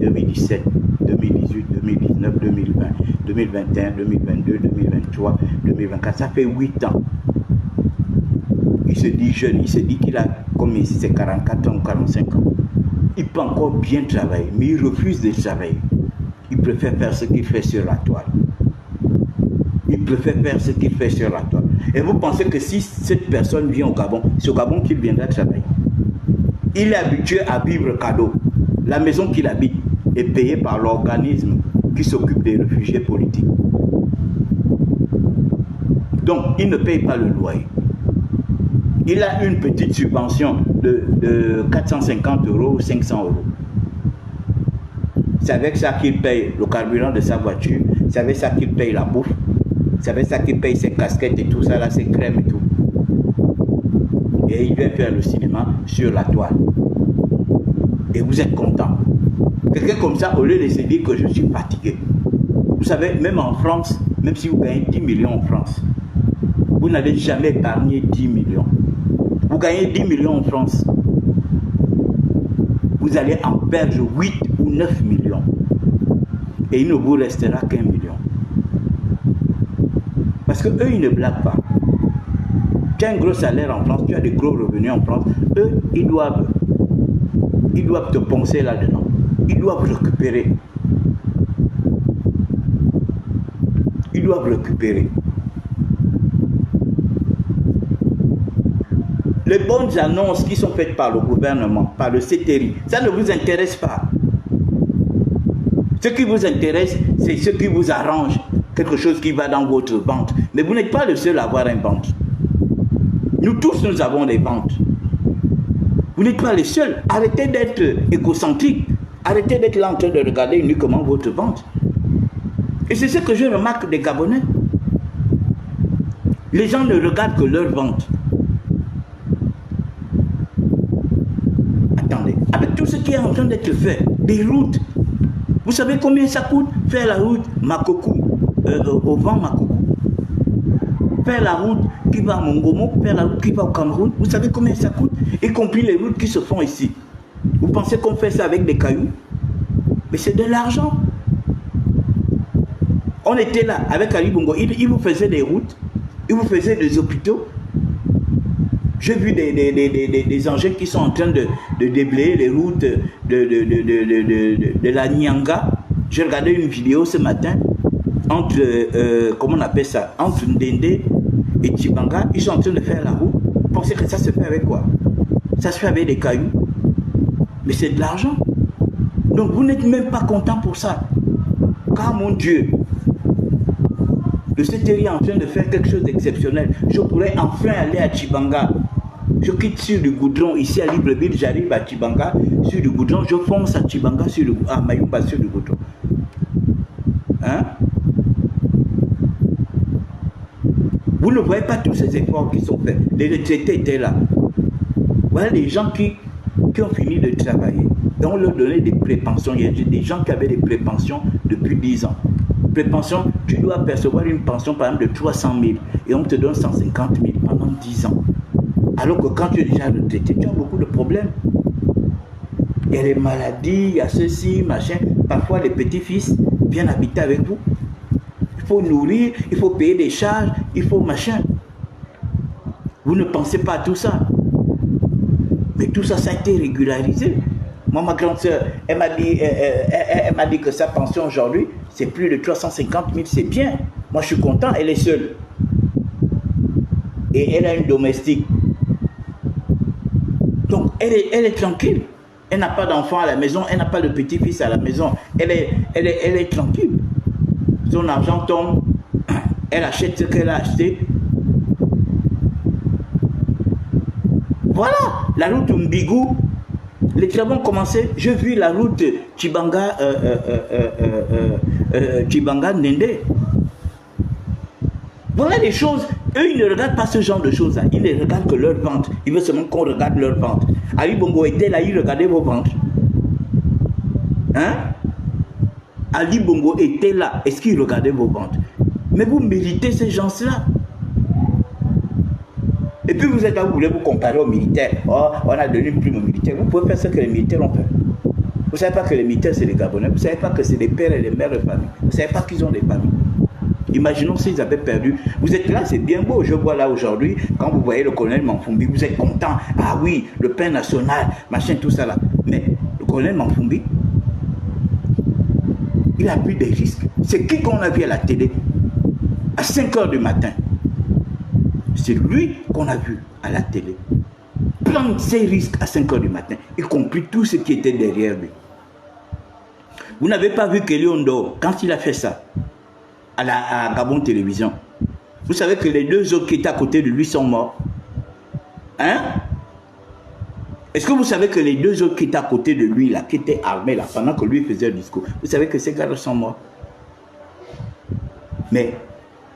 2017, 2018, 2019, 2020, 2021, 2022, 2023, 2024, ça fait 8 ans. Il se dit jeune, il se dit qu'il a, comme ici, c'est 44 ans, 45 ans. Il peut encore bien travailler, mais il refuse de travailler. Il préfère faire ce qu'il fait sur la toile. Il préfère faire ce qu'il fait sur la toile. Et vous pensez que si cette personne vient au Gabon, c'est au Gabon qu'il viendra travailler. Il est habitué à vivre cadeau. La maison qu'il habite est payée par l'organisme qui s'occupe des réfugiés politiques. Donc, il ne paye pas le loyer. Il a une petite subvention de 450 € ou 500 €. C'est avec ça qu'il paye le carburant de sa voiture. C'est avec ça qu'il paye la bouffe. C'est avec ça qu'il paye ses casquettes et tout ça, là, ses crèmes et tout. Et il vient faire le cinéma sur la toile. Et vous êtes content. Quelqu'un comme ça, au lieu de se dire que je suis fatigué. Vous savez, même en France, même si vous gagnez 10 millions en France, vous n'allez jamais épargner 10 millions. Vous gagnez 10 millions en France, vous allez en perdre 8 ou 9 millions. Et il ne vous restera qu'1 million. Parce que eux, ils ne blaguent pas. Tu as un gros salaire en France, tu as des gros revenus en France, eux, ils doivent te poncer là-dedans. Ils doivent récupérer. Ils doivent récupérer. Les bonnes annonces qui sont faites par le gouvernement, par le CTRI, ça ne vous intéresse pas. Ce qui vous intéresse, c'est ce qui vous arrange, quelque chose qui va dans votre ventre. Mais vous n'êtes pas le seul à avoir un ventre. Nous tous, nous avons des ventres. Vous n'êtes pas les seuls. Arrêtez d'être égocentrique. Arrêtez d'être là en train de regarder uniquement votre ventre. Et c'est ce que je remarque des Gabonais. Les gens ne regardent que leur ventre. Attendez, avec tout ce qui est en train d'être fait, des routes, vous savez combien ça coûte faire la route Makokou, au vent Makokou? Faire la route qui va à Mongomo, faire la route qui va au Cameroun, vous savez combien ça coûte? Y compris les routes qui se font ici. Vous pensez qu'on fait ça avec des cailloux? Mais c'est de l'argent. On était là avec Ali Bongo. Il vous faisait des routes, il vous faisait des hôpitaux. J'ai vu des engins qui sont en train de déblayer les routes de la Nyanga. J'ai regardé une vidéo ce matin entre, comment on appelle ça, entre Ndende et Tchibanga. Ils sont en train de faire la route. Vous pensez que ça se fait avec quoi? Ça se fait avec des cailloux. Mais c'est de l'argent. Donc vous n'êtes même pas content pour ça. Car mon Dieu, le CTRI est en train de faire quelque chose d'exceptionnel. Je pourrais enfin aller à Tchibanga. Je quitte sur du goudron ici à Libreville, j'arrive à Tchibanga sur du goudron, je fonce à Tchibanga à Mayumba sur du goudron. Hein? Vous ne voyez pas tous ces efforts qui sont faits. Les retraités étaient là. Voilà les gens qui ont fini de travailler. Et on leur donnait des prépensions. Il y a des gens qui avaient des prépensions depuis 10 ans. Prépension, tu dois percevoir une pension par exemple de 300 000 et on te donne 150 000 pendant 10 ans. Alors que quand tu es déjà retraité, tu as beaucoup de problèmes. Il y a les maladies, il y a ceci, machin. Parfois, les petits-fils viennent habiter avec vous. Il faut nourrir, il faut payer des charges, il faut machin. Vous ne pensez pas à tout ça. Mais tout ça, ça a été régularisé. Moi, ma grande soeur, elle m'a dit que sa pension aujourd'hui, c'est plus de 350 000, c'est bien. Moi, je suis content, elle est seule. Et elle a une domestique. Donc, elle est tranquille. Elle n'a pas d'enfant à la maison, elle n'a pas de petit-fils à la maison. Elle est tranquille. Son argent tombe, elle achète ce qu'elle a acheté. Voilà, la route Mbigou, les travaux ont commencé. J'ai vu la route Tchibanga, Ndende. Voilà les choses. Eux, ils ne regardent pas ce genre de choses-là. Ils ne regardent que leur ventre. Ils veulent seulement qu'on regarde leur ventre. Ali Bongo était là, il regardait vos ventres. Hein? Ali Bongo était là. Est-ce qu'il regardait vos ventres? Mais vous méritez ces gens-là. Et puis vous êtes là, vous voulez vous comparer aux militaires. Oh, on a donné une prime aux militaires. Vous pouvez faire ce que les militaires ont fait. Vous ne savez pas que les militaires, c'est les Gabonais. Vous ne savez pas que c'est les pères et les mères de famille. Vous ne savez pas qu'ils ont des familles. Imaginons s'ils avaient perdu. Vous êtes là, c'est bien beau. Je vois là aujourd'hui, quand vous voyez le colonel Manfumbi, vous êtes content. Ah oui, le pain national, machin, tout ça là. Mais le colonel Manfumbi, il a pris des risques. C'est qui qu'on a vu à la télé à 5 h du matin? C'est lui qu'on a vu à la télé prendre ses risques à 5 h du matin, y compris tout ce qui était derrière lui. Vous n'avez pas vu Kelly Ondo quand il a fait ça à Gabon Télévision? Vous savez que les deux autres qui étaient à côté de lui sont morts. Hein? Est-ce que vous savez que les deux autres qui étaient à côté de lui, là, qui étaient armés, là, pendant que lui faisait le discours, vous savez que ces gars-là sont morts? Mais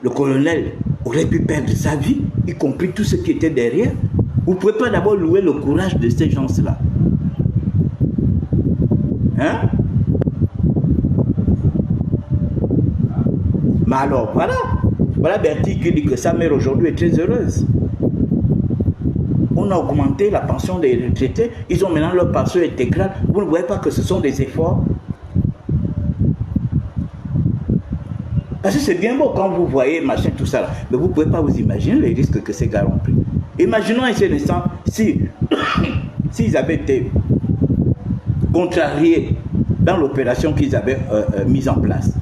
le colonel aurait pu perdre sa vie, y compris tout ce qui était derrière. Vous ne pouvez pas d'abord louer le courage de ces gens-là. Hein? Mais alors, voilà Bertie qui dit que sa mère aujourd'hui est très heureuse. On a augmenté la pension des retraités, ils ont maintenant leur pension intégrale. Vous ne voyez pas que ce sont des efforts? Parce que c'est bien beau quand vous voyez machin, tout ça là. Mais vous ne pouvez pas vous imaginer les risques que ces gars ont pris. Imaginons un seul instant s'ils avaient été contrariés dans l'opération qu'ils avaient mise en place.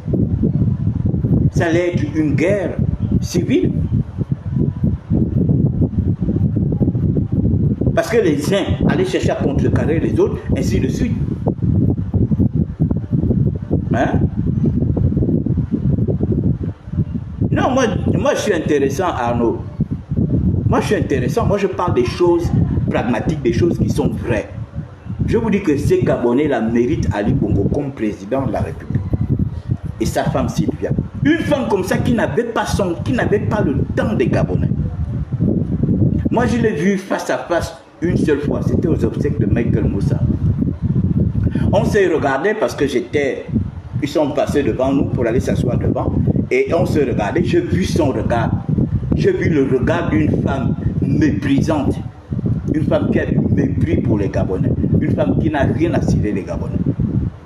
Ça allait être une guerre civile. Parce que les uns allaient chercher à contrecarrer les autres, ainsi de suite. Hein? Non, moi je suis intéressant, Arnaud. Moi je suis intéressant, moi je parle des choses pragmatiques, des choses qui sont vraies. Je vous dis que ces Gabonais-là méritent Ali Bongo comme président de la République. Et sa femme Sylvia. Une femme comme ça qui n'avait pas le temps des Gabonais. Moi je l'ai vu face à face une seule fois, c'était aux obsèques de Michael Moussa. On s'est regardé parce que ils sont passés devant nous pour aller s'asseoir devant. Et on se regardait, j'ai vu son regard. J'ai vu le regard d'une femme méprisante. Une femme qui a du mépris pour les Gabonais. Une femme qui n'a rien à cirer les Gabonais.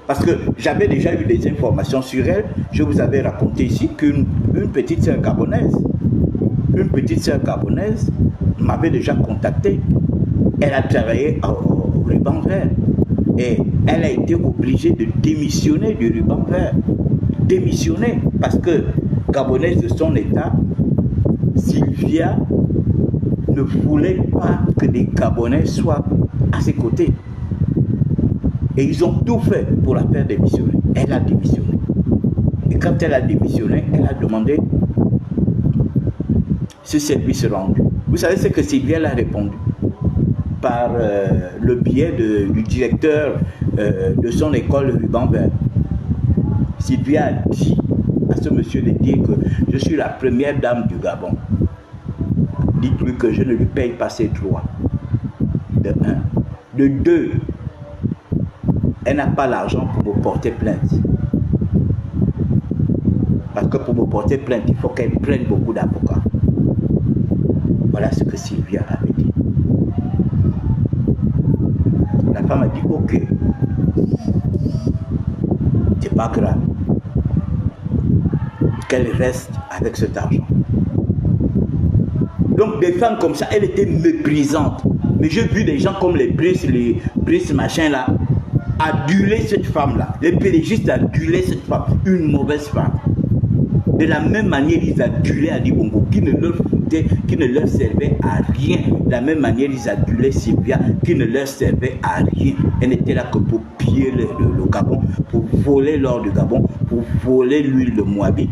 Parce que j'avais déjà eu des informations sur elle. Je vous avais raconté ici qu'une petite sœur gabonaise, m'avait déjà contacté. Elle a travaillé au ruban vert. Et elle a été obligée de démissionner du ruban vert. Démissionner parce que gabonaise de son état, Sylvia ne voulait pas que des Gabonais soient à ses côtés. Et ils ont tout fait pour la faire démissionner. Elle a démissionné. Et quand elle a démissionné, elle a demandé ce service rendu. Vous savez ce que Sylvia a répondu? Par le biais du directeur de son école ruban vert. Sylvia a dit à ce monsieur de dire que je suis la première dame du Gabon. Dites-lui que je ne lui paye pas ses droits. De un. De deux, elle n'a pas l'argent pour me porter plainte. Parce que pour me porter plainte, il faut qu'elle prenne beaucoup d'avocats. Voilà ce que Sylvia avait dit. La femme a dit ok, c'est pas grave, qu'elle reste avec cet argent. Donc des femmes comme ça, elle était méprisante. Mais j'ai vu des gens comme les Brice machin là, aduler cette femme là. Les pélégistes adulaient cette femme, une mauvaise femme. De la même manière, ils adulaient Ali Bongo, qui ne leur foutait, qui ne leur servait à rien. De la même manière, ils adulaient Sylvia, qui ne leur servait à rien. Elle n'était là que pour piller le Gabon, pour voler l'or du Gabon, pour voler l'huile de Moabi.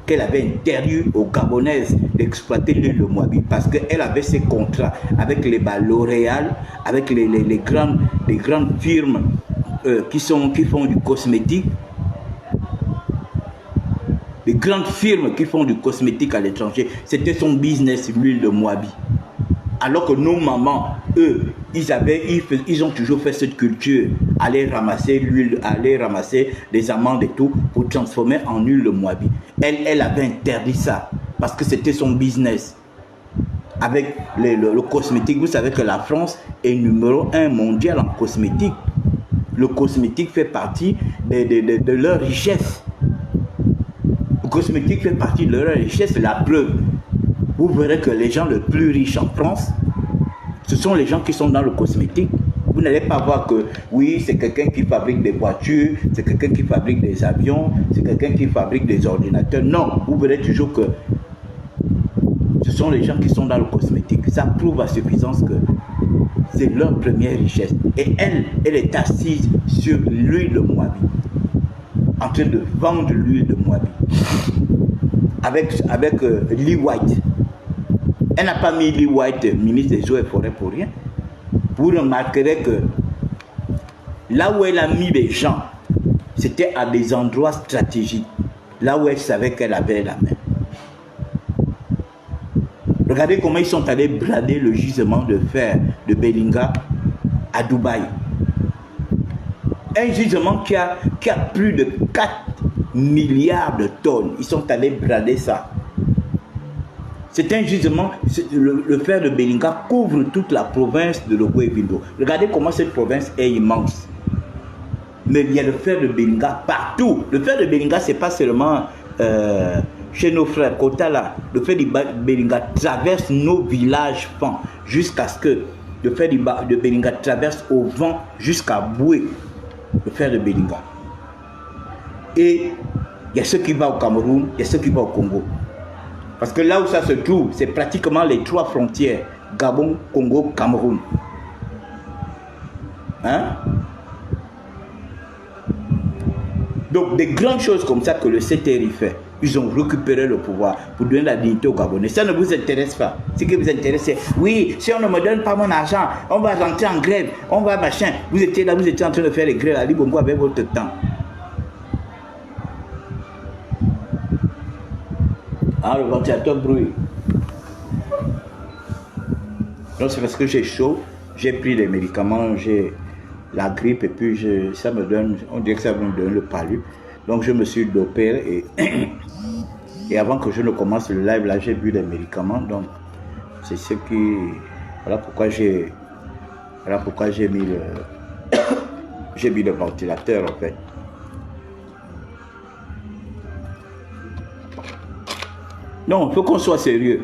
Qu'elle avait interdit aux Gabonaises d'exploiter l'huile de Moabi parce qu'elle avait ses contrats avec les L'Oréal, avec les grandes firmes qui font du cosmétique. Les grandes firmes qui font du cosmétique à l'étranger, c'était son business, l'huile de Moabi. Alors que nos mamans, eux, ils ont toujours fait cette culture, aller ramasser l'huile, aller ramasser les amandes et tout, pour transformer en huile de Moabi. Elle avait interdit ça, parce que c'était son business. Avec le cosmétique, vous savez que la France est numéro 1 mondial en cosmétique. Le cosmétique fait partie de leur richesse. Le cosmétique fait partie de leur richesse, la preuve. Vous verrez que les gens les plus riches en France, ce sont les gens qui sont dans le cosmétique. Vous n'allez pas voir que, oui, c'est quelqu'un qui fabrique des voitures, c'est quelqu'un qui fabrique des avions, c'est quelqu'un qui fabrique des ordinateurs. Non, vous verrez toujours que ce sont les gens qui sont dans le cosmétique. Ça prouve à suffisance que c'est leur première richesse. Et elle est assise sur l'huile de Moabi, en train de vendre l'huile de Moabi avec Lee White. Elle n'a pas mis Lee White ministre des Eaux et Forêts pour rien. Vous remarquerez que là où elle a mis les gens, c'était à des endroits stratégiques, là où elle savait qu'elle avait la main. Regardez comment ils sont allés brader le gisement de fer de Belinga à Dubaï. Un gisement qui a plus de 4 milliards de tonnes. Ils sont allés brader ça. C'est un gisement, le fer de Belinga couvre toute la province de l'Ogooué-Vindo. Regardez comment cette province est immense. Mais il y a le fer de Belinga partout. Le fer de Belinga, ce n'est pas seulement chez nos frères Kotala. Le fer de Belinga traverse nos villages Fan jusqu'à ce que le fer de Belinga traverse au vent jusqu'à Boué. Le fer de Belinga. Et il y a ceux qui vont au Cameroun, il y a ceux qui vont au Congo. Parce que là où ça se trouve, c'est pratiquement les 3 frontières. Gabon, Congo, Cameroun. Hein? Donc des grandes choses comme ça que le CTRI fait. Ils ont récupéré le pouvoir pour donner la dignité aux Gabonais. Ça ne vous intéresse pas. Ce qui vous intéresse, c'est oui, si on ne me donne pas mon argent, on va rentrer en grève, on va machin. Vous étiez là, vous étiez en train de faire les grèves à Ali Bongo avec votre temps. Ah, le ventilateur brûle. Donc c'est parce que j'ai chaud, j'ai pris les médicaments, j'ai la grippe et puis ça me donne, on dirait que ça me donne le palu. Donc je me suis dopé et avant que je ne commence le live là, j'ai bu des médicaments. Donc c'est ce qui, voilà pourquoi j'ai mis le ventilateur en fait. Non, il faut qu'on soit sérieux.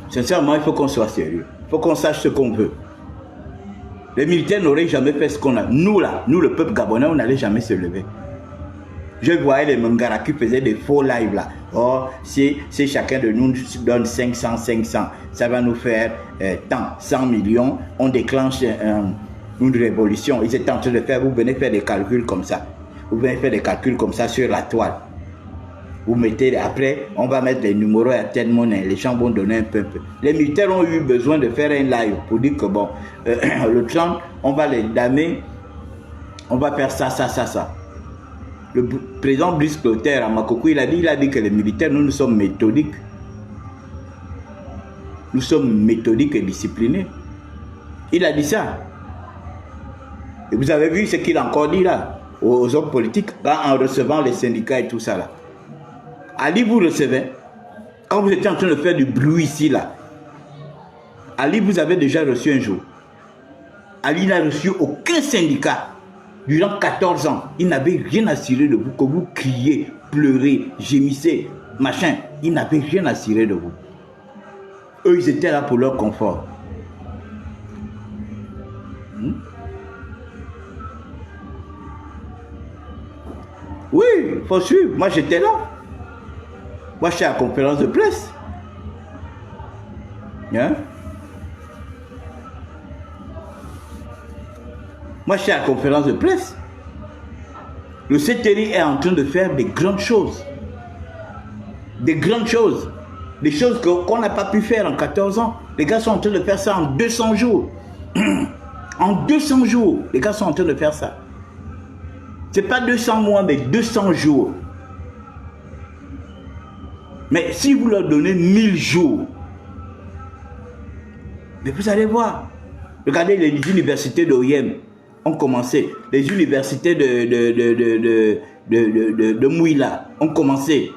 Sincèrement, il faut qu'on soit sérieux. Il faut qu'on sache ce qu'on veut. Les militaires n'auraient jamais fait ce qu'on a. Nous là, nous le peuple gabonais, on n'allait jamais se lever. Je voyais les Mangara qui faisaient des faux lives là. Oh, si chacun de nous donne 500, ça va nous faire tant, 100 millions. On déclenche une révolution. Ils étaient en train de faire, vous venez faire des calculs comme ça. Vous venez faire des calculs comme ça sur la toile. Vous mettez, après, on va mettre les numéros à telle monnaie. Les gens vont donner un peu. Les militaires ont eu besoin de faire un live pour dire que bon, le 30, on va les damer, on va faire ça. Le président Brice Clotaire à Makoko, il a dit que les militaires, nous sommes méthodiques. Nous sommes méthodiques et disciplinés. Il a dit ça. Et vous avez vu ce qu'il a encore dit là, aux hommes politiques, en recevant les syndicats et tout ça là. Ali, vous recevez, quand vous étiez en train de faire du bruit ici là, Ali, vous avez déjà reçu un jour. Ali n'a reçu aucun syndicat. Durant 14 ans, il n'avait rien à cirer de vous, que vous criez, pleurez, gémissez, machin. Il n'avait rien à cirer de vous. Eux, ils étaient là pour leur confort. Oui, il faut suivre. Moi, j'étais là. Moi, j'étais à la conférence de presse. Hein? Moi, j'étais à la conférence de presse. Le CTRI est en train de faire des grandes choses. Des grandes choses. Des choses qu'on n'a pas pu faire en 14 ans. Les gars sont en train de faire ça en 200 jours. En 200 jours, les gars sont en train de faire ça. Ce n'est pas 200 mois, mais 200 jours. Mais si vous leur donnez 1000 jours, mais vous allez voir. Regardez les universités d'OIM ont commencé. Les universités de Mouila ont commencé.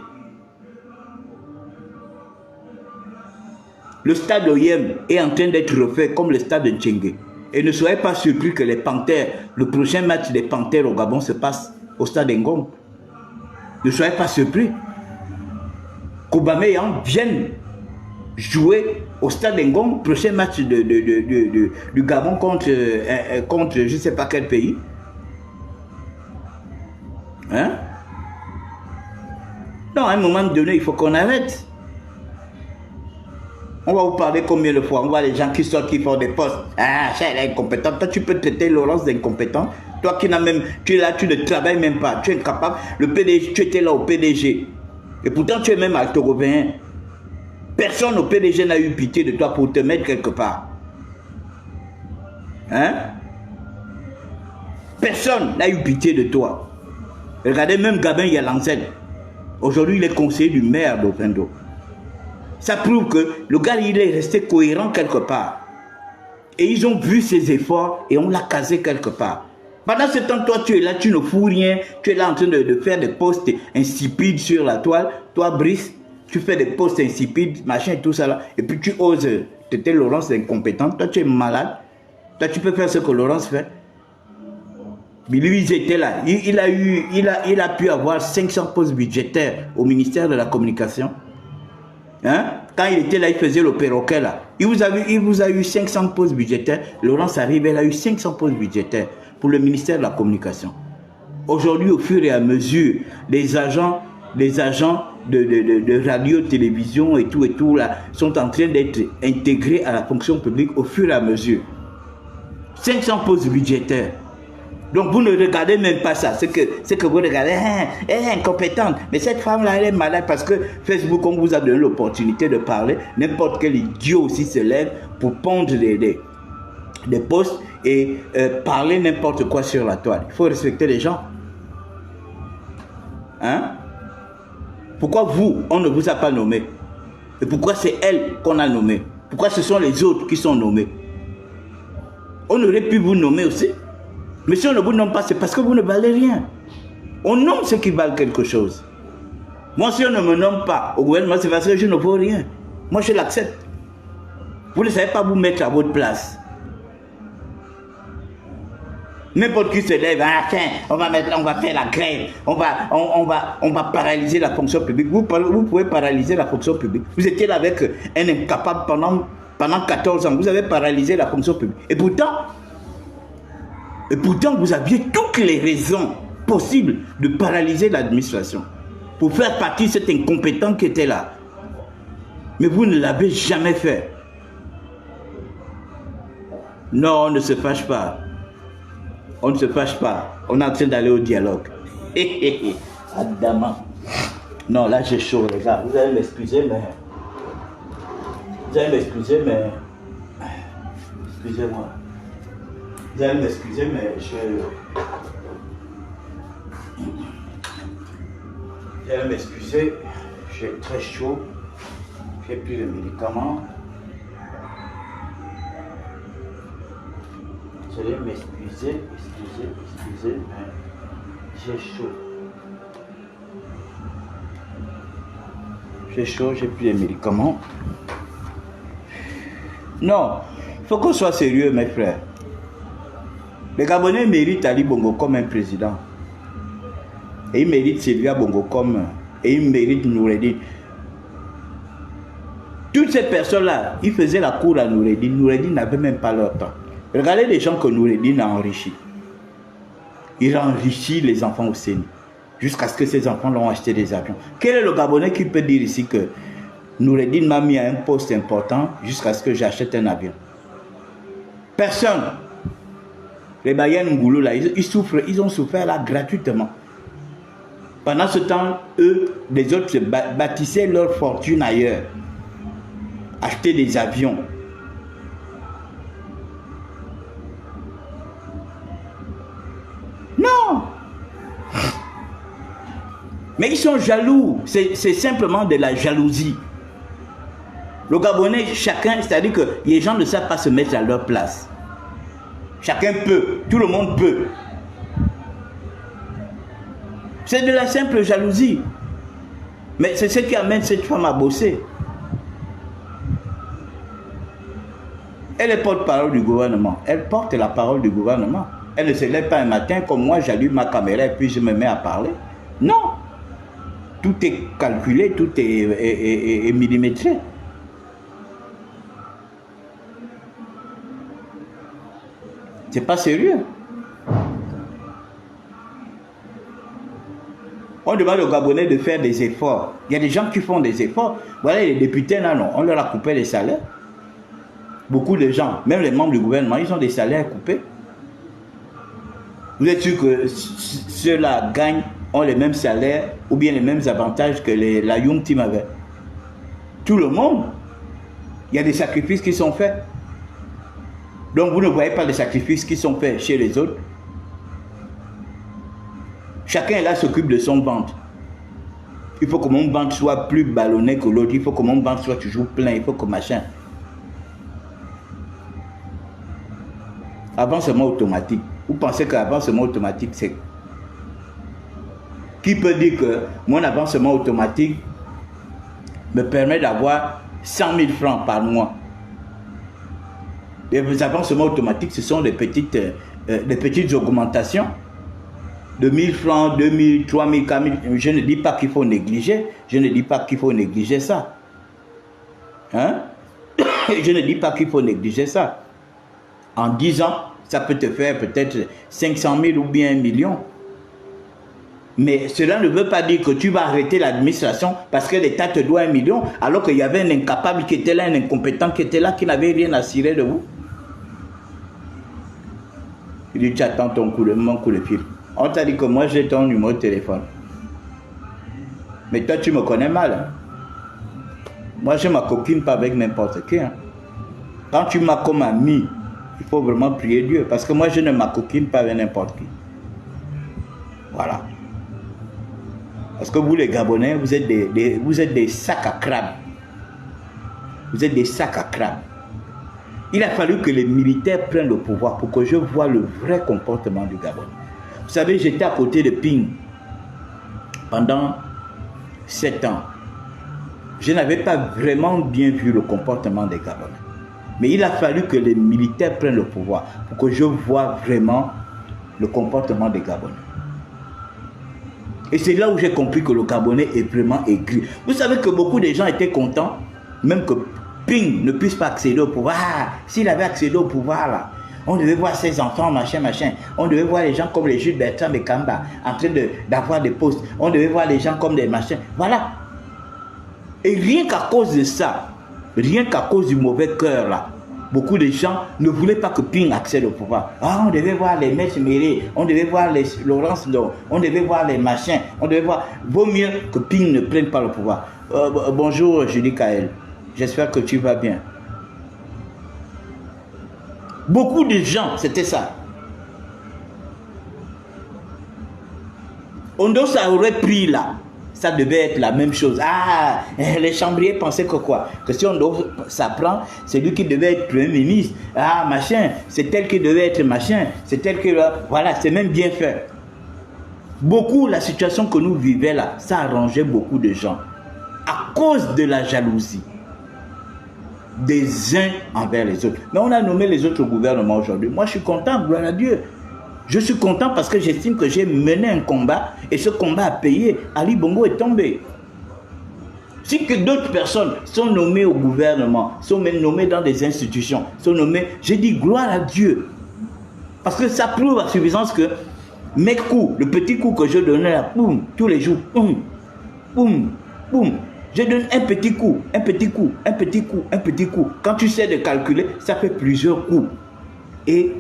Le stade d'OIM est en train d'être refait comme le stade de Tchengue. Et ne soyez pas surpris que les Panthères, le prochain match des Panthères au Gabon se passe au stade Ngom. Ne soyez pas surpris. Qu'Aubameyang vienne jouer au stade Ngom, prochain match du Gabon contre je ne sais pas quel pays. Hein? Non, à un moment donné, il faut qu'on arrête. On va vous parler combien de fois. On voit les gens qui sortent, qui font des postes. Ah, ça, elle est incompétente. Toi, tu peux traiter Laurence d'incompétent. Toi qui n'as même, tu es là, tu ne travailles même pas. Tu es incapable. Le PDG, tu étais là au PDG. Et pourtant, tu es même alto-européen. Personne au PDG n'a eu pitié de toi pour te mettre quelque part. Hein? Personne n'a eu pitié de toi. Regardez, même Gabin Yalanzen. Aujourd'hui, il est conseiller du maire d'Offendo. Ça prouve que le gars, il est resté cohérent quelque part. Et ils ont vu ses efforts et on l'a casé quelque part. Pendant ce temps, toi, tu es là, tu ne fous rien. Tu es là en train de faire des posts insipides sur la toile. Toi, Brice, tu fais des posts insipides, machin et tout ça là. Et puis tu oses traiter Laurence d'incompétente. Toi, tu es malade. Toi, tu peux faire ce que Laurence fait. Mais lui, il était là. Il a pu avoir 500 postes budgétaires au ministère de la Communication. Hein? Quand il était là, il faisait le perroquet là. Il vous a eu 500 postes budgétaires. Laurence arrive, elle a eu 500 postes budgétaires pour le ministère de la Communication. Aujourd'hui, au fur et à mesure, les agents de radio, télévision et tout là, sont en train d'être intégrés à la fonction publique au fur et à mesure. 500 postes budgétaires. Donc vous ne regardez même pas ça. C'est que vous regardez, elle est incompétente. Mais cette femme-là, elle est malade parce que Facebook, on vous a donné l'opportunité de parler. N'importe quel idiot aussi se lève pour pondre des posts et parler n'importe quoi sur la toile. Il faut respecter les gens. Hein? Pourquoi vous, on ne vous a pas nommé? Et pourquoi c'est elle qu'on a nommé? Pourquoi ce sont les autres qui sont nommés? On aurait pu vous nommer aussi. Mais si on ne vous nomme pas, c'est parce que vous ne valez rien. On nomme ceux qui valent quelque chose. Moi, si on ne me nomme pas au gouvernement, c'est parce que je ne vaux rien. Moi, je l'accepte. Vous ne savez pas vous mettre à votre place. N'importe qui se lève, ah, tiens, on va faire la grève, on va paralyser la fonction publique. Vous pouvez paralyser la fonction publique. Vous étiez là avec un incapable pendant 14 ans. Vous avez paralysé la fonction publique. Et pourtant, vous aviez toutes les raisons possibles de paralyser l'administration pour faire partie de cet incompétent qui était là. Mais vous ne l'avez jamais fait. Non, on ne se fâche pas. On ne se fâche pas. On est en train d'aller au dialogue. Adama. Non, là j'ai chaud, les gars. Vous allez m'excuser, mais... Excusez-moi. Vous allez m'excuser, mais Vous allez m'excuser. J'ai très chaud. J'ai plus de médicaments. Vous allez m'excuser, mais j'ai chaud. J'ai chaud, j'ai plus de médicaments. Non, il faut qu'on soit sérieux, mes frères. Les Gabonais méritent Ali Bongo comme un président. Et ils méritent Sylvia Bongo comme... Et ils méritent Noureddine. Toutes ces personnes-là, ils faisaient la cour à Noureddine. Noureddine n'avait même pas leur temps. Regardez les gens que Noureddine a enrichis. Il a enrichi les enfants au Séni. Jusqu'à ce que ces enfants l'ont acheté des avions. Quel est le Gabonais qui peut dire ici que Noureddine m'a mis à un poste important jusqu'à ce que j'achète un avion? Personne. Les Bayens Ngoulou là, ils souffrent, ils ont souffert là gratuitement. Pendant ce temps, eux, les autres se bâtissaient leur fortune ailleurs. Acheter des avions. Non. Mais ils sont jaloux. C'est simplement de la jalousie. Le Gabonais, chacun, c'est-à-dire que les gens ne savent pas se mettre à leur place. Chacun peut. Tout le monde peut. C'est de la simple jalousie. Mais c'est ce qui amène cette femme à bosser. Elle est porte-parole du gouvernement. Elle porte la parole du gouvernement. Elle ne se lève pas un matin comme moi, j'allume ma caméra et puis je me mets à parler. Non. Tout est calculé, tout est millimétré. C'est pas sérieux. On demande aux Gabonais de faire des efforts. Il y a des gens qui font des efforts. Voilà, les députés, là, non, on leur a coupé les salaires. Beaucoup de gens, même les membres du gouvernement, ils ont des salaires coupés. Vous êtes sûr que ceux-là gagnent, ont les mêmes salaires ou bien les mêmes avantages que la Young Team avait? Tout le monde. Il y a des sacrifices qui sont faits. Donc vous ne voyez pas les sacrifices qui sont faits chez les autres. Chacun là s'occupe de son ventre. Il faut que mon ventre soit plus ballonné que l'autre. Il faut que mon ventre soit toujours plein. Il faut que machin. Avancement automatique. Vous pensez qu'avancement automatique, c'est... Qui peut dire que mon avancement automatique me permet d'avoir 100 000 francs par mois? Les avancements automatiques, ce sont des petites augmentations de 1000 francs, 2000, 3000, 4000. Je ne dis pas qu'il faut négliger. Je ne dis pas qu'il faut négliger ça. Hein? Je ne dis pas qu'il faut négliger ça. En 10 ans, ça peut te faire peut-être 500 000 ou bien 1 million. Mais cela ne veut pas dire que tu vas arrêter l'administration parce que l'État te doit 1 million, alors qu'il y avait un incapable qui était là, un incompétent qui était là, qui n'avait rien à cirer de vous. Il dit, tu attends mon coup de fil. On t'a dit que moi j'ai ton numéro de téléphone. Mais toi tu me connais mal. Hein? Moi je ne m'acoquine pas avec n'importe qui. Hein? Quand tu m'as comme ami, il faut vraiment prier Dieu. Parce que moi je ne m'acoquine pas avec n'importe qui. Voilà. Parce que vous les Gabonais, vous êtes des sacs à crabes. Vous êtes des sacs à crabes. Il a fallu que les militaires prennent le pouvoir pour que je voie le vrai comportement du Gabon. Vous savez, j'étais à côté de Ping pendant 7 ans. Je n'avais pas vraiment bien vu le comportement des Gabonais. Mais il a fallu que les militaires prennent le pouvoir pour que je voie vraiment le comportement des Gabonais. Et c'est là où j'ai compris que le Gabonais est vraiment aigri. Vous savez que beaucoup de gens étaient contents, même que Ping ne puisse pas accéder au pouvoir. Ah, s'il avait accédé au pouvoir là, on devait voir ses enfants, machin. On devait voir les gens comme les Jules Bertrand Mekamba en train d'avoir des postes. On devait voir les gens comme des machins. Voilà. Et rien qu'à cause de ça, rien qu'à cause du mauvais cœur là, beaucoup de gens ne voulaient pas que Ping accède au pouvoir. Ah, on devait voir les Maîtres Méré, on devait voir les Laurence Don, on devait voir les machins, on devait voir. Vaut mieux que Ping ne prenne pas le pouvoir. Bonjour Julie Kael, j'espère que tu vas bien. Beaucoup de gens, c'était ça. Ondo, ça aurait pris là. Ça devait être la même chose. Ah, les chambriers pensaient que quoi? Que si Ondo s'apprend, c'est lui qui devait être Premier ministre. Ah, machin, c'est tel qui devait être machin. C'est tel que... Voilà, c'est même bien fait. Beaucoup, la situation que nous vivions là, ça arrangeait beaucoup de gens. À cause de la jalousie des uns envers les autres. Mais on a nommé les autres gouvernements aujourd'hui. Moi, je suis content, gloire à Dieu. Je suis content parce que j'estime que j'ai mené un combat et ce combat a payé. Ali Bongo est tombé. Si que d'autres personnes sont nommées au gouvernement, sont même nommées dans des institutions, sont nommées, j'ai dit gloire à Dieu. Parce que ça prouve à suffisance que mes coups, le petit coup que je donnais là, boum, tous les jours, boum, boum, boum. Je donne un petit coup, un petit coup, un petit coup, un petit coup. Quand tu sais de calculer, ça fait plusieurs coups. Et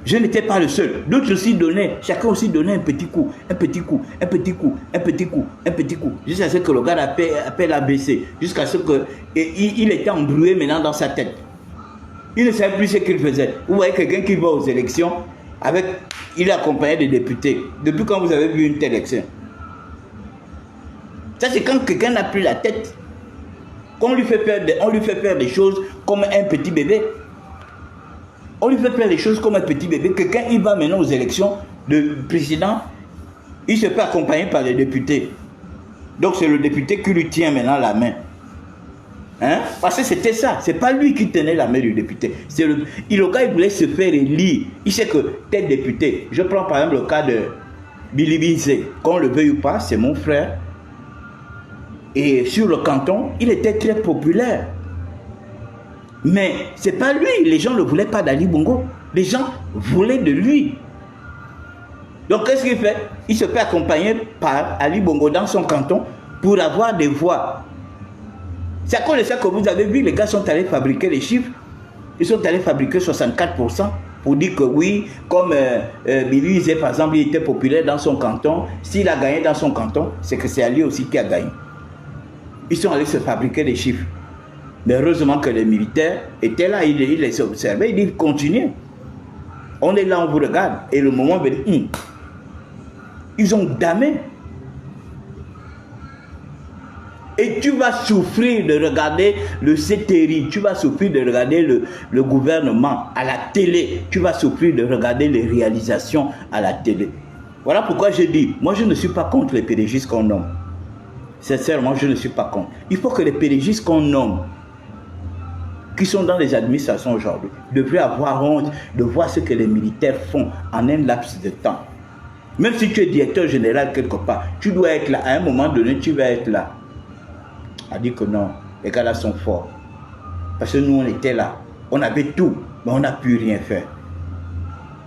je n'étais pas le seul. D'autres aussi donnaient, chacun aussi donnait un petit coup, un petit coup, un petit coup, un petit coup, un petit coup. Jusqu'à ce que le gars appelle ABC. Jusqu'à ce que il était embrouillé maintenant dans sa tête. Il ne savait plus ce qu'il faisait. Vous voyez quelqu'un qui va aux élections, il est accompagné des députés. Depuis quand vous avez vu une telle élection? Ça, c'est quand quelqu'un n'a plus la tête. Qu'on lui fait faire des choses comme un petit bébé. On lui fait faire des choses comme un petit bébé. Quelqu'un, il va maintenant aux élections, le président, il se fait accompagner par les députés. Donc c'est le député qui lui tient maintenant la main. Hein? Parce que c'était ça. C'est pas lui qui tenait la main du député. Le gars, il voulait se faire élire. Il sait que tel député, je prends par exemple le cas de Billy Bizet, qu'on le veuille ou pas, c'est mon frère. Et sur le canton, il était très populaire. Mais c'est pas lui. Les gens ne voulaient pas d'Ali Bongo. Les gens voulaient de lui. Donc qu'est-ce qu'il fait? Il se fait accompagner par Ali Bongo dans son canton pour avoir des voix. C'est à cause de ça que vous avez vu, les gars sont allés fabriquer les chiffres. Ils sont allés fabriquer 64% pour dire que oui, comme Billy disait par exemple, il était populaire dans son canton. S'il a gagné dans son canton, c'est que c'est Ali aussi qui a gagné. Ils sont allés se fabriquer des chiffres. Mais heureusement que les militaires étaient là, ils les observaient, ils disent continuez. On est là, on vous regarde. Et le moment venu, ils ont damé. Et tu vas souffrir de regarder le CTRI, tu vas souffrir de regarder le gouvernement à la télé, tu vas souffrir de regarder les réalisations à la télé. Voilà pourquoi je dis, moi je ne suis pas contre les pédagogistes qu'on nomme. Sincèrement, je ne suis pas contre. Il faut que les pédagogistes qu'on nomme, qui sont dans les administrations aujourd'hui, devraient avoir honte de voir ce que les militaires font en un laps de temps. Même si tu es directeur général quelque part, tu dois être là. À un moment donné, tu vas être là. A dit que non, les gars là sont forts. Parce que nous, on était là. On avait tout, mais on n'a pu rien faire.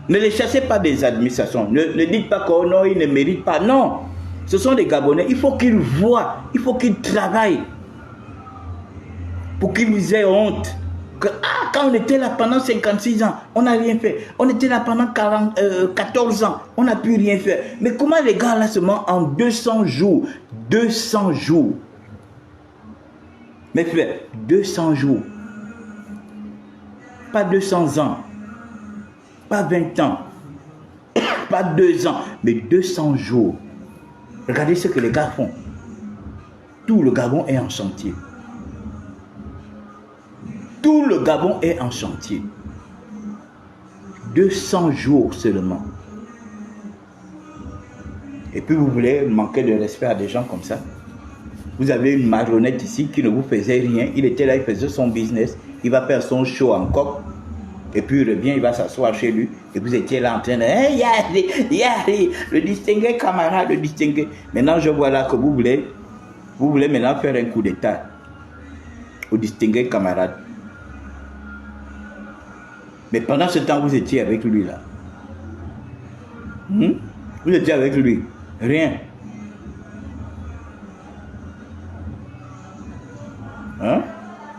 Ne les chassez pas des administrations. Ne dites pas que non, ils ne méritent pas. Non, ce sont des Gabonais. Il faut qu'ils voient, il faut qu'ils travaillent. Pour qu'ils aient honte. Que, quand on était là pendant 56 ans, on n'a rien fait. On était là pendant 14 ans, on n'a pu rien faire. Mais comment les gars là seulement en 200 jours, 200 jours. Mes frères, 200 jours. Pas 200 ans. Pas 20 ans. Pas 2 ans. Mais 200 jours. Regardez ce que les gars font. Tout le Gabon est en chantier. Tout le Gabon est en chantier. 200 jours seulement. Et puis vous voulez manquer de respect à des gens comme ça? Vous avez une marionnette ici qui ne vous faisait rien. Il était là, il faisait son business. Il va faire son show en coq. Et puis il revient, il va s'asseoir chez lui. Et vous étiez là en train de... Hey, Yari, le distingué camarade, le distingué. Maintenant, je vois là que vous voulez maintenant faire un coup d'état au distingué camarade. Mais pendant ce temps, vous étiez avec lui là. Vous étiez avec lui. Rien. Hein?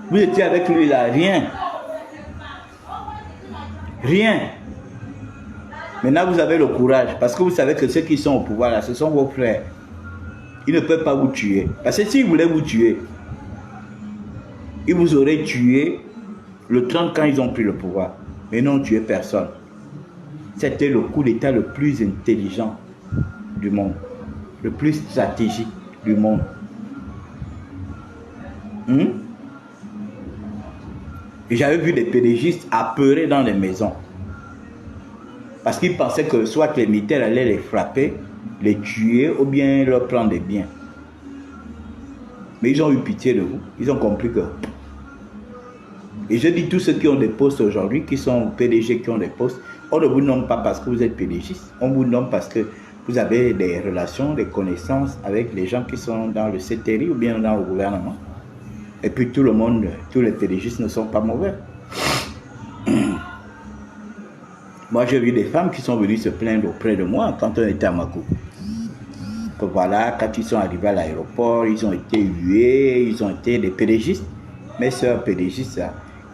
Vous étiez avec lui là. Rien. Rien. Maintenant, vous avez le courage. Parce que vous savez que ceux qui sont au pouvoir là, ce sont vos frères. Ils ne peuvent pas vous tuer. Parce que s'ils voulaient vous tuer, ils vous auraient tué le 30 quand ils ont pris le pouvoir. Mais non, tué personne. C'était le coup d'État le plus intelligent du monde. Le plus stratégique du monde. Et j'avais vu des pédégistes apeurés dans les maisons. Parce qu'ils pensaient que soit les militaires allaient les frapper, les tuer ou bien leur prendre des biens. Mais ils ont eu pitié de vous. Ils ont compris que... Et je dis tous ceux qui ont des postes aujourd'hui, qui sont PDG, qui ont des postes, on ne vous nomme pas parce que vous êtes pédégiste. On vous nomme parce que vous avez des relations, des connaissances avec les gens qui sont dans le CTRI ou bien dans le gouvernement. Et puis tout le monde, tous les pédégistes ne sont pas mauvais. Moi, j'ai vu des femmes qui sont venues se plaindre auprès de moi quand on était à Makou. Que voilà, quand ils sont arrivés à l'aéroport, ils ont été hués, ils ont été des pédégistes. Mes soeurs pédégistes,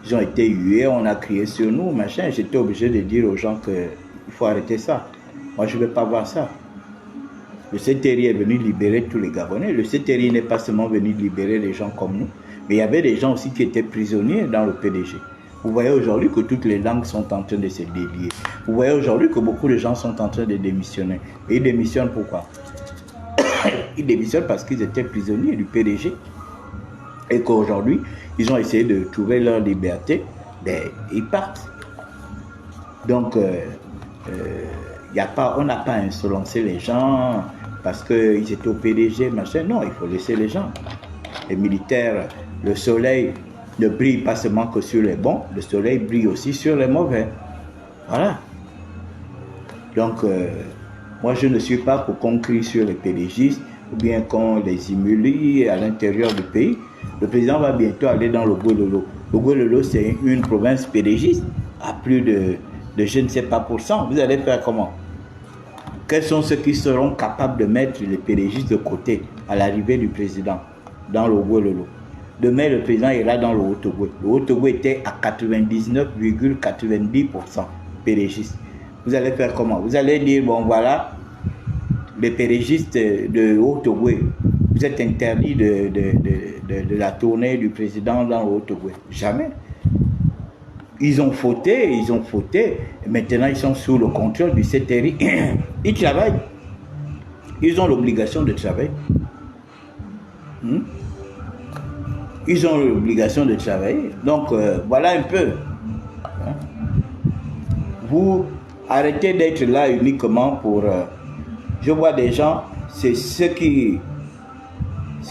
ils ont été hués, on a crié sur nous, machin. J'étais obligé de dire aux gens qu'il faut arrêter ça. Moi, je ne veux pas voir ça. Le CTRI est venu libérer tous les Gabonais. Le CTRI n'est pas seulement venu libérer les gens comme nous, mais il y avait des gens aussi qui étaient prisonniers dans le PDG. Vous voyez aujourd'hui que toutes les langues sont en train de se délier. Vous voyez aujourd'hui que beaucoup de gens sont en train de démissionner. Et ils démissionnent pourquoi? Ils démissionnent parce qu'ils étaient prisonniers du PDG. Et qu'aujourd'hui, ils ont essayé de trouver leur liberté. Ben, ils partent. Donc, on n'a pas insolencé les gens parce qu'ils étaient au PDG, machin. Non, il faut laisser les gens. Les militaires, le soleil ne brille pas seulement que sur les bons, le soleil brille aussi sur les mauvais. Voilà. Donc, moi, je ne suis pas pour qu'on crie sur les pédégistes ou bien qu'on les humilie à l'intérieur du pays. Le président va bientôt aller dans le Gouelolo. Le Gouelolo, c'est une province pédégiste à plus de je ne sais pas pourcent. Vous allez faire comment? Quels sont ceux qui seront capables de mettre les pédégistes de côté à l'arrivée du président dans le Gouelolo? Demain, le président ira dans le Haut-Togo. Le Haut-Togo était à 99,90% pédégiste. Vous allez faire comment? Vous allez dire, bon voilà, les pédégistes de Haut-Togo, vous êtes interdits de la tournée du président dans le Haut-Togo. Jamais. Ils ont fauté, et maintenant ils sont sous le contrôle du CTRI. Ils travaillent. Ils ont l'obligation de travailler. Ils ont l'obligation de travailler. Donc, voilà un peu. Vous arrêtez d'être là uniquement pour... je vois des gens, c'est ceux qui...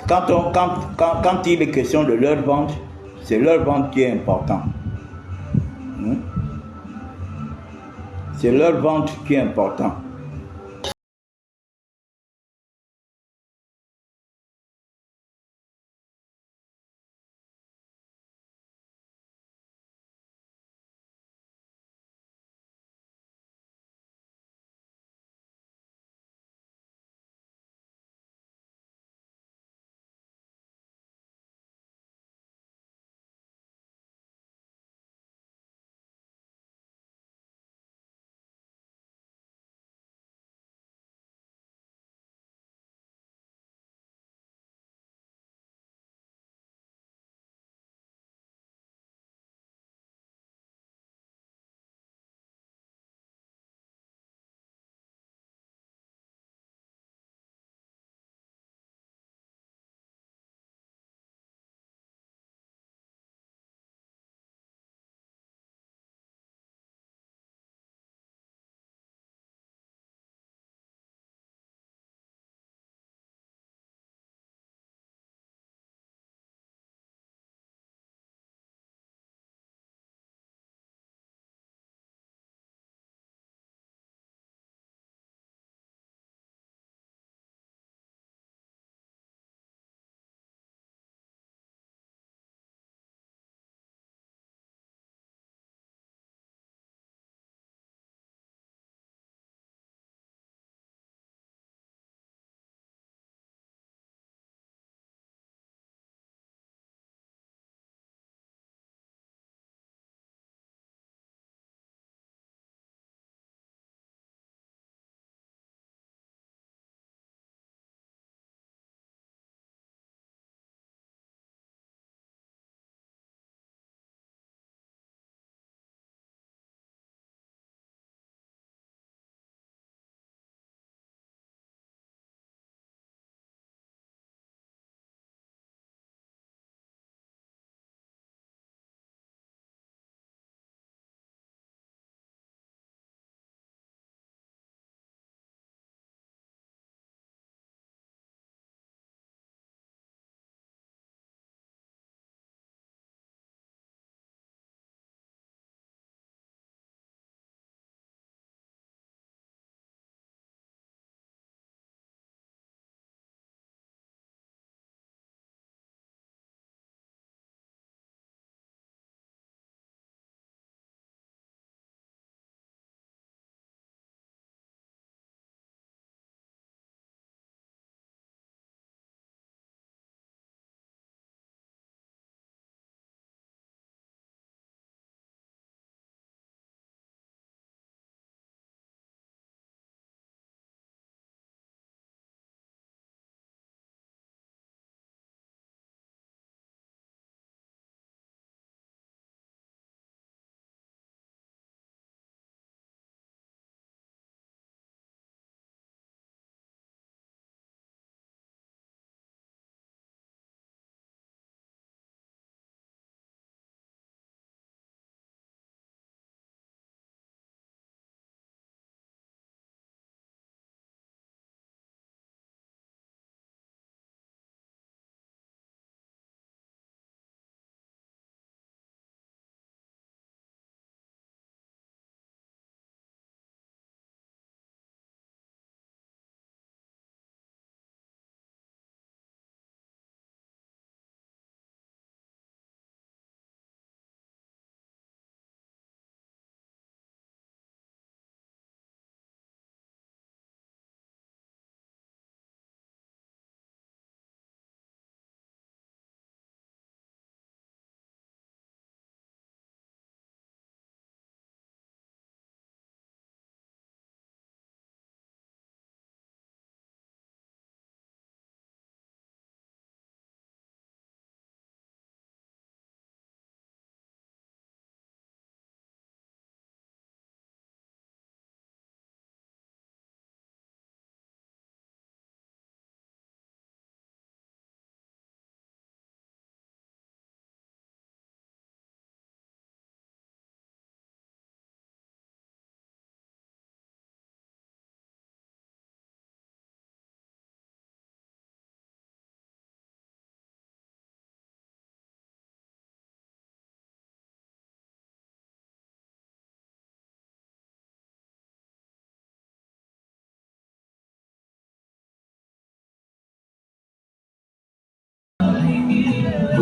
Quand il est question de leur vente, c'est leur vente qui est important. C'est leur vente qui est important.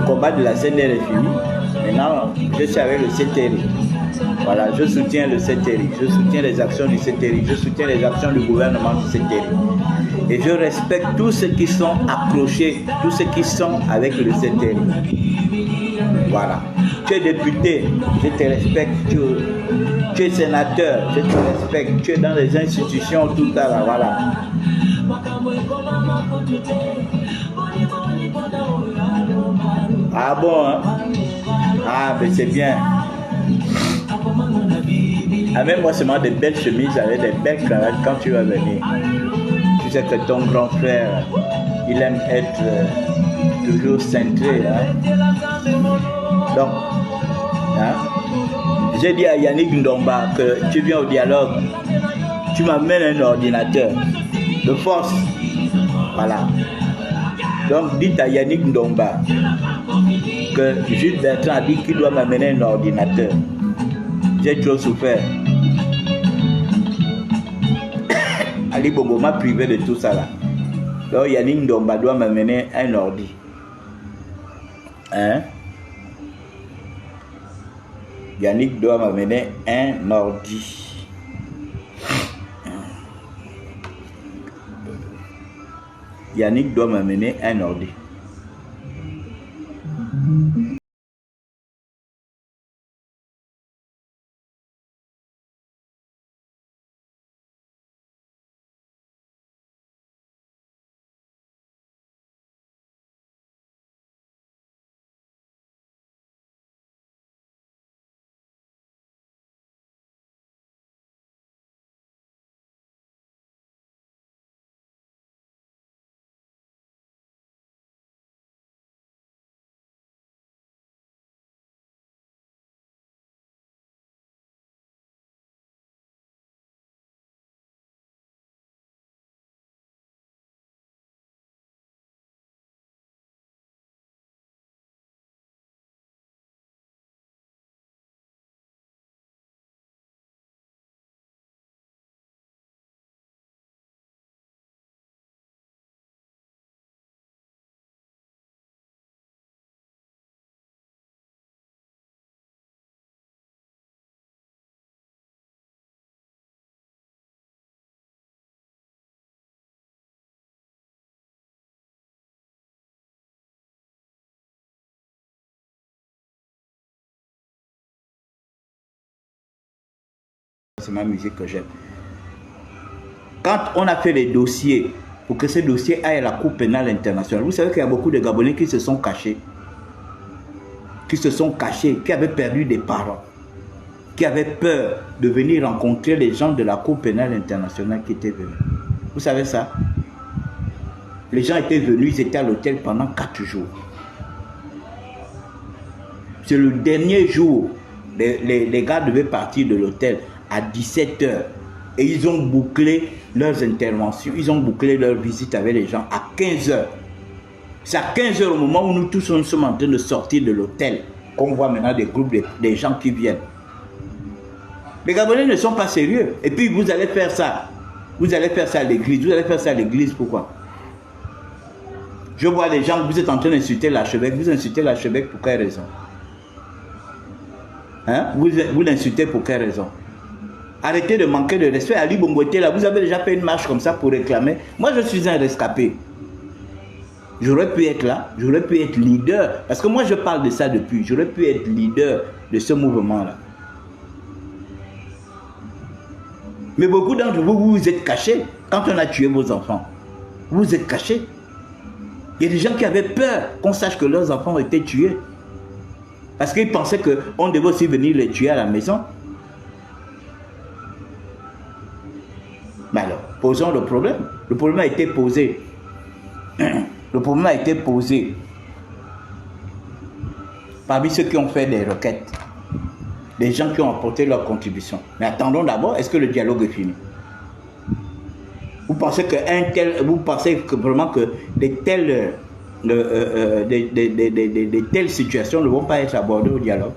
combat de la CNR est fini. Maintenant, je suis avec le CTRI. Voilà, je soutiens le CTRI, je soutiens les actions du CTRI, je soutiens les actions du gouvernement du CTRI. Et je respecte tous ceux qui sont accrochés, tous ceux qui sont avec le CTRI. Voilà. Tu es député, je te respecte. Tu es sénateur, je te respecte. Tu es dans les institutions, tout ça, là, voilà. Ah bon, hein? Ah, mais c'est bien. Amène-moi seulement des belles chemises avec des belles cravates quand tu vas venir. Tu sais que ton grand frère, il aime être toujours centré. Hein? Donc, hein? J'ai dit à Yannick Ndomba que tu viens au dialogue, tu m'amènes un ordinateur de force. Voilà. Donc, dites à Yannick Ndomba que Jules Bertrand a dit qu'il doit m'amener un ordinateur. J'ai trop souffert. Ali Bongo m'a privé de tout ça là. Donc Yannick Ndomba doit m'amener un ordi. Hein? Yannick doit m'amener un ordi. Yannick doit m'amener un ordi. C'est ma musique que j'aime. Quand on a fait les dossiers pour que ces dossiers aillent à la Cour pénale internationale, vous savez qu'il y a beaucoup de Gabonais qui se sont cachés, qui avaient perdu des parents, qui avaient peur de venir rencontrer les gens de la Cour pénale internationale qui étaient venus. Vous savez ça? Les gens étaient venus, ils étaient à l'hôtel pendant 4 jours. C'est le dernier jour, les gars devaient partir de l'hôtel à 17 h. Et ils ont bouclé leurs interventions, ils ont bouclé leur visite avec les gens à 15 h. C'est à 15 h au moment où nous tous nous sommes en train de sortir de l'hôtel qu'on voit maintenant des groupes, des gens qui viennent. Les Gabonais ne sont pas sérieux. Et puis vous allez faire ça. Vous allez faire ça à l'église. Vous allez faire ça à l'église, pourquoi? Je vois des gens, vous êtes en train d'insulter l'archevêque. Vous insultez l'archevêque pour quelle raison? Hein? Vous l'insultez pour quelle raison? Arrêtez de manquer de respect. Ali Bongo était là. Vous avez déjà fait une marche comme ça pour réclamer. Moi, je suis un rescapé. J'aurais pu être là. J'aurais pu être leader. Parce que moi, je parle de ça depuis. J'aurais pu être leader de ce mouvement-là. Mais beaucoup d'entre vous, vous vous êtes cachés. Quand on a tué vos enfants, vous vous êtes cachés. Il y a des gens qui avaient peur qu'on sache que leurs enfants ont été tués. Parce qu'ils pensaient qu'on devait aussi venir les tuer à la maison. Mais alors, posons le problème. Le problème a été posé. Le problème a été posé parmi ceux qui ont fait des requêtes. Des gens qui ont apporté leur contribution. Mais attendons d'abord, est-ce que le dialogue est fini? Vous pensez que vraiment que des telles situations ne vont pas être abordées au dialogue?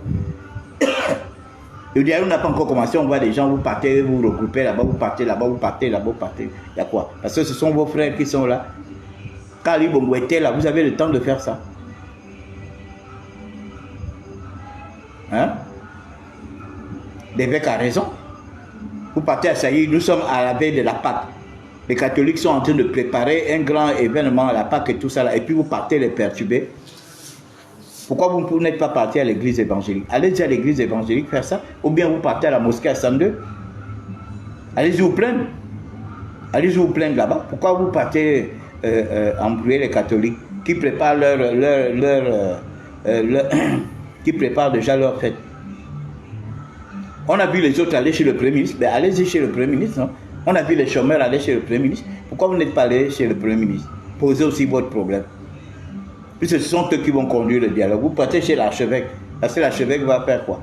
Le dialogue n'a pas encore commencé, on voit des gens, vous partez, vous regroupez là-bas, vous partez là-bas, vous partez là-bas, vous partez. Il y a quoi? Parce que ce sont vos frères qui sont là. Quand Ali Bongo était là, vous avez le temps de faire ça. Hein? L'évêque a raison. Vous partez à Saïd, nous sommes à la veille de la Pâque. Les catholiques sont en train de préparer un grand événement à la Pâque et tout ça là, et puis vous partez les perturber. Pourquoi vous n'êtes pas parti à l'église évangélique? Allez-y à l'église évangélique faire ça, ou bien vous partez à la mosquée à 102. Allez-y vous plaindre. Allez-y vous plaindre là-bas. Pourquoi vous partez embrouiller les catholiques qui préparent qui préparent déjà leur fête? On a vu les autres aller chez le Premier ministre. Ben allez-y chez le Premier ministre. Non? On a vu les chômeurs aller chez le Premier ministre. Pourquoi vous n'êtes pas allé chez le Premier ministre? Posez aussi votre problème. Puisque ce sont eux qui vont conduire le dialogue. Vous partez chez l'archevêque. Parce que l'archevêque va faire quoi?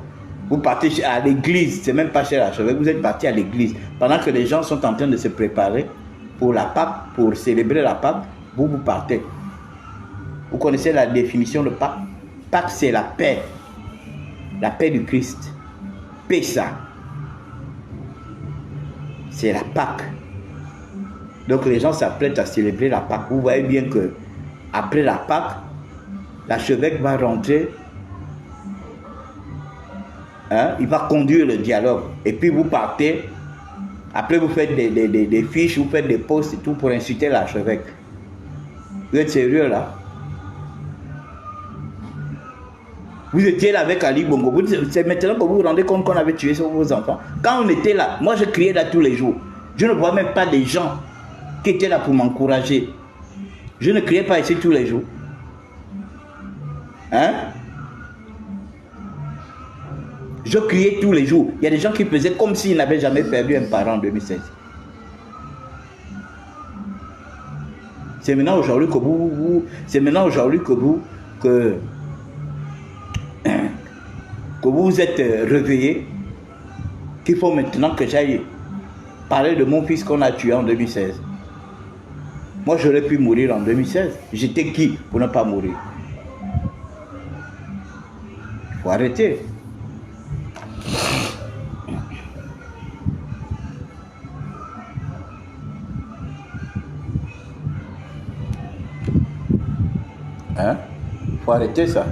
Vous partez à l'église. C'est même pas chez l'archevêque. Vous êtes parti à l'église. Pendant que les gens sont en train de se préparer pour la Pâque, pour célébrer la Pâque, vous partez. Vous connaissez la définition de Pâque? Pâque, c'est la paix. La paix du Christ. Pessa. C'est la Pâque. Donc les gens s'apprêtent à célébrer la Pâque. Vous voyez bien que après la Pâque, l'archevêque va rentrer. Hein, il va conduire le dialogue. Et puis vous partez. Après vous faites des fiches, vous faites des posts et tout pour inciter l'archevêque. Vous êtes sérieux là? Vous étiez là avec Ali Bongo. C'est maintenant que vous vous rendez compte qu'on avait tué vos enfants. Quand on était là, moi je criais là tous les jours. Je ne vois même pas des gens qui étaient là pour m'encourager. Je ne criais pas ici tous les jours. Hein? Je criais tous les jours. Il y a des gens qui faisaient comme s'ils n'avaient jamais perdu un parent en 2016. C'est maintenant aujourd'hui que vous vous êtes réveillé, qu'il faut maintenant que j'aille parler de mon fils qu'on a tué en 2016. Moi, j'aurais pu mourir en 2016. J'étais qui pour ne pas mourir? Il faut arrêter. Hein? Il faut arrêter ça.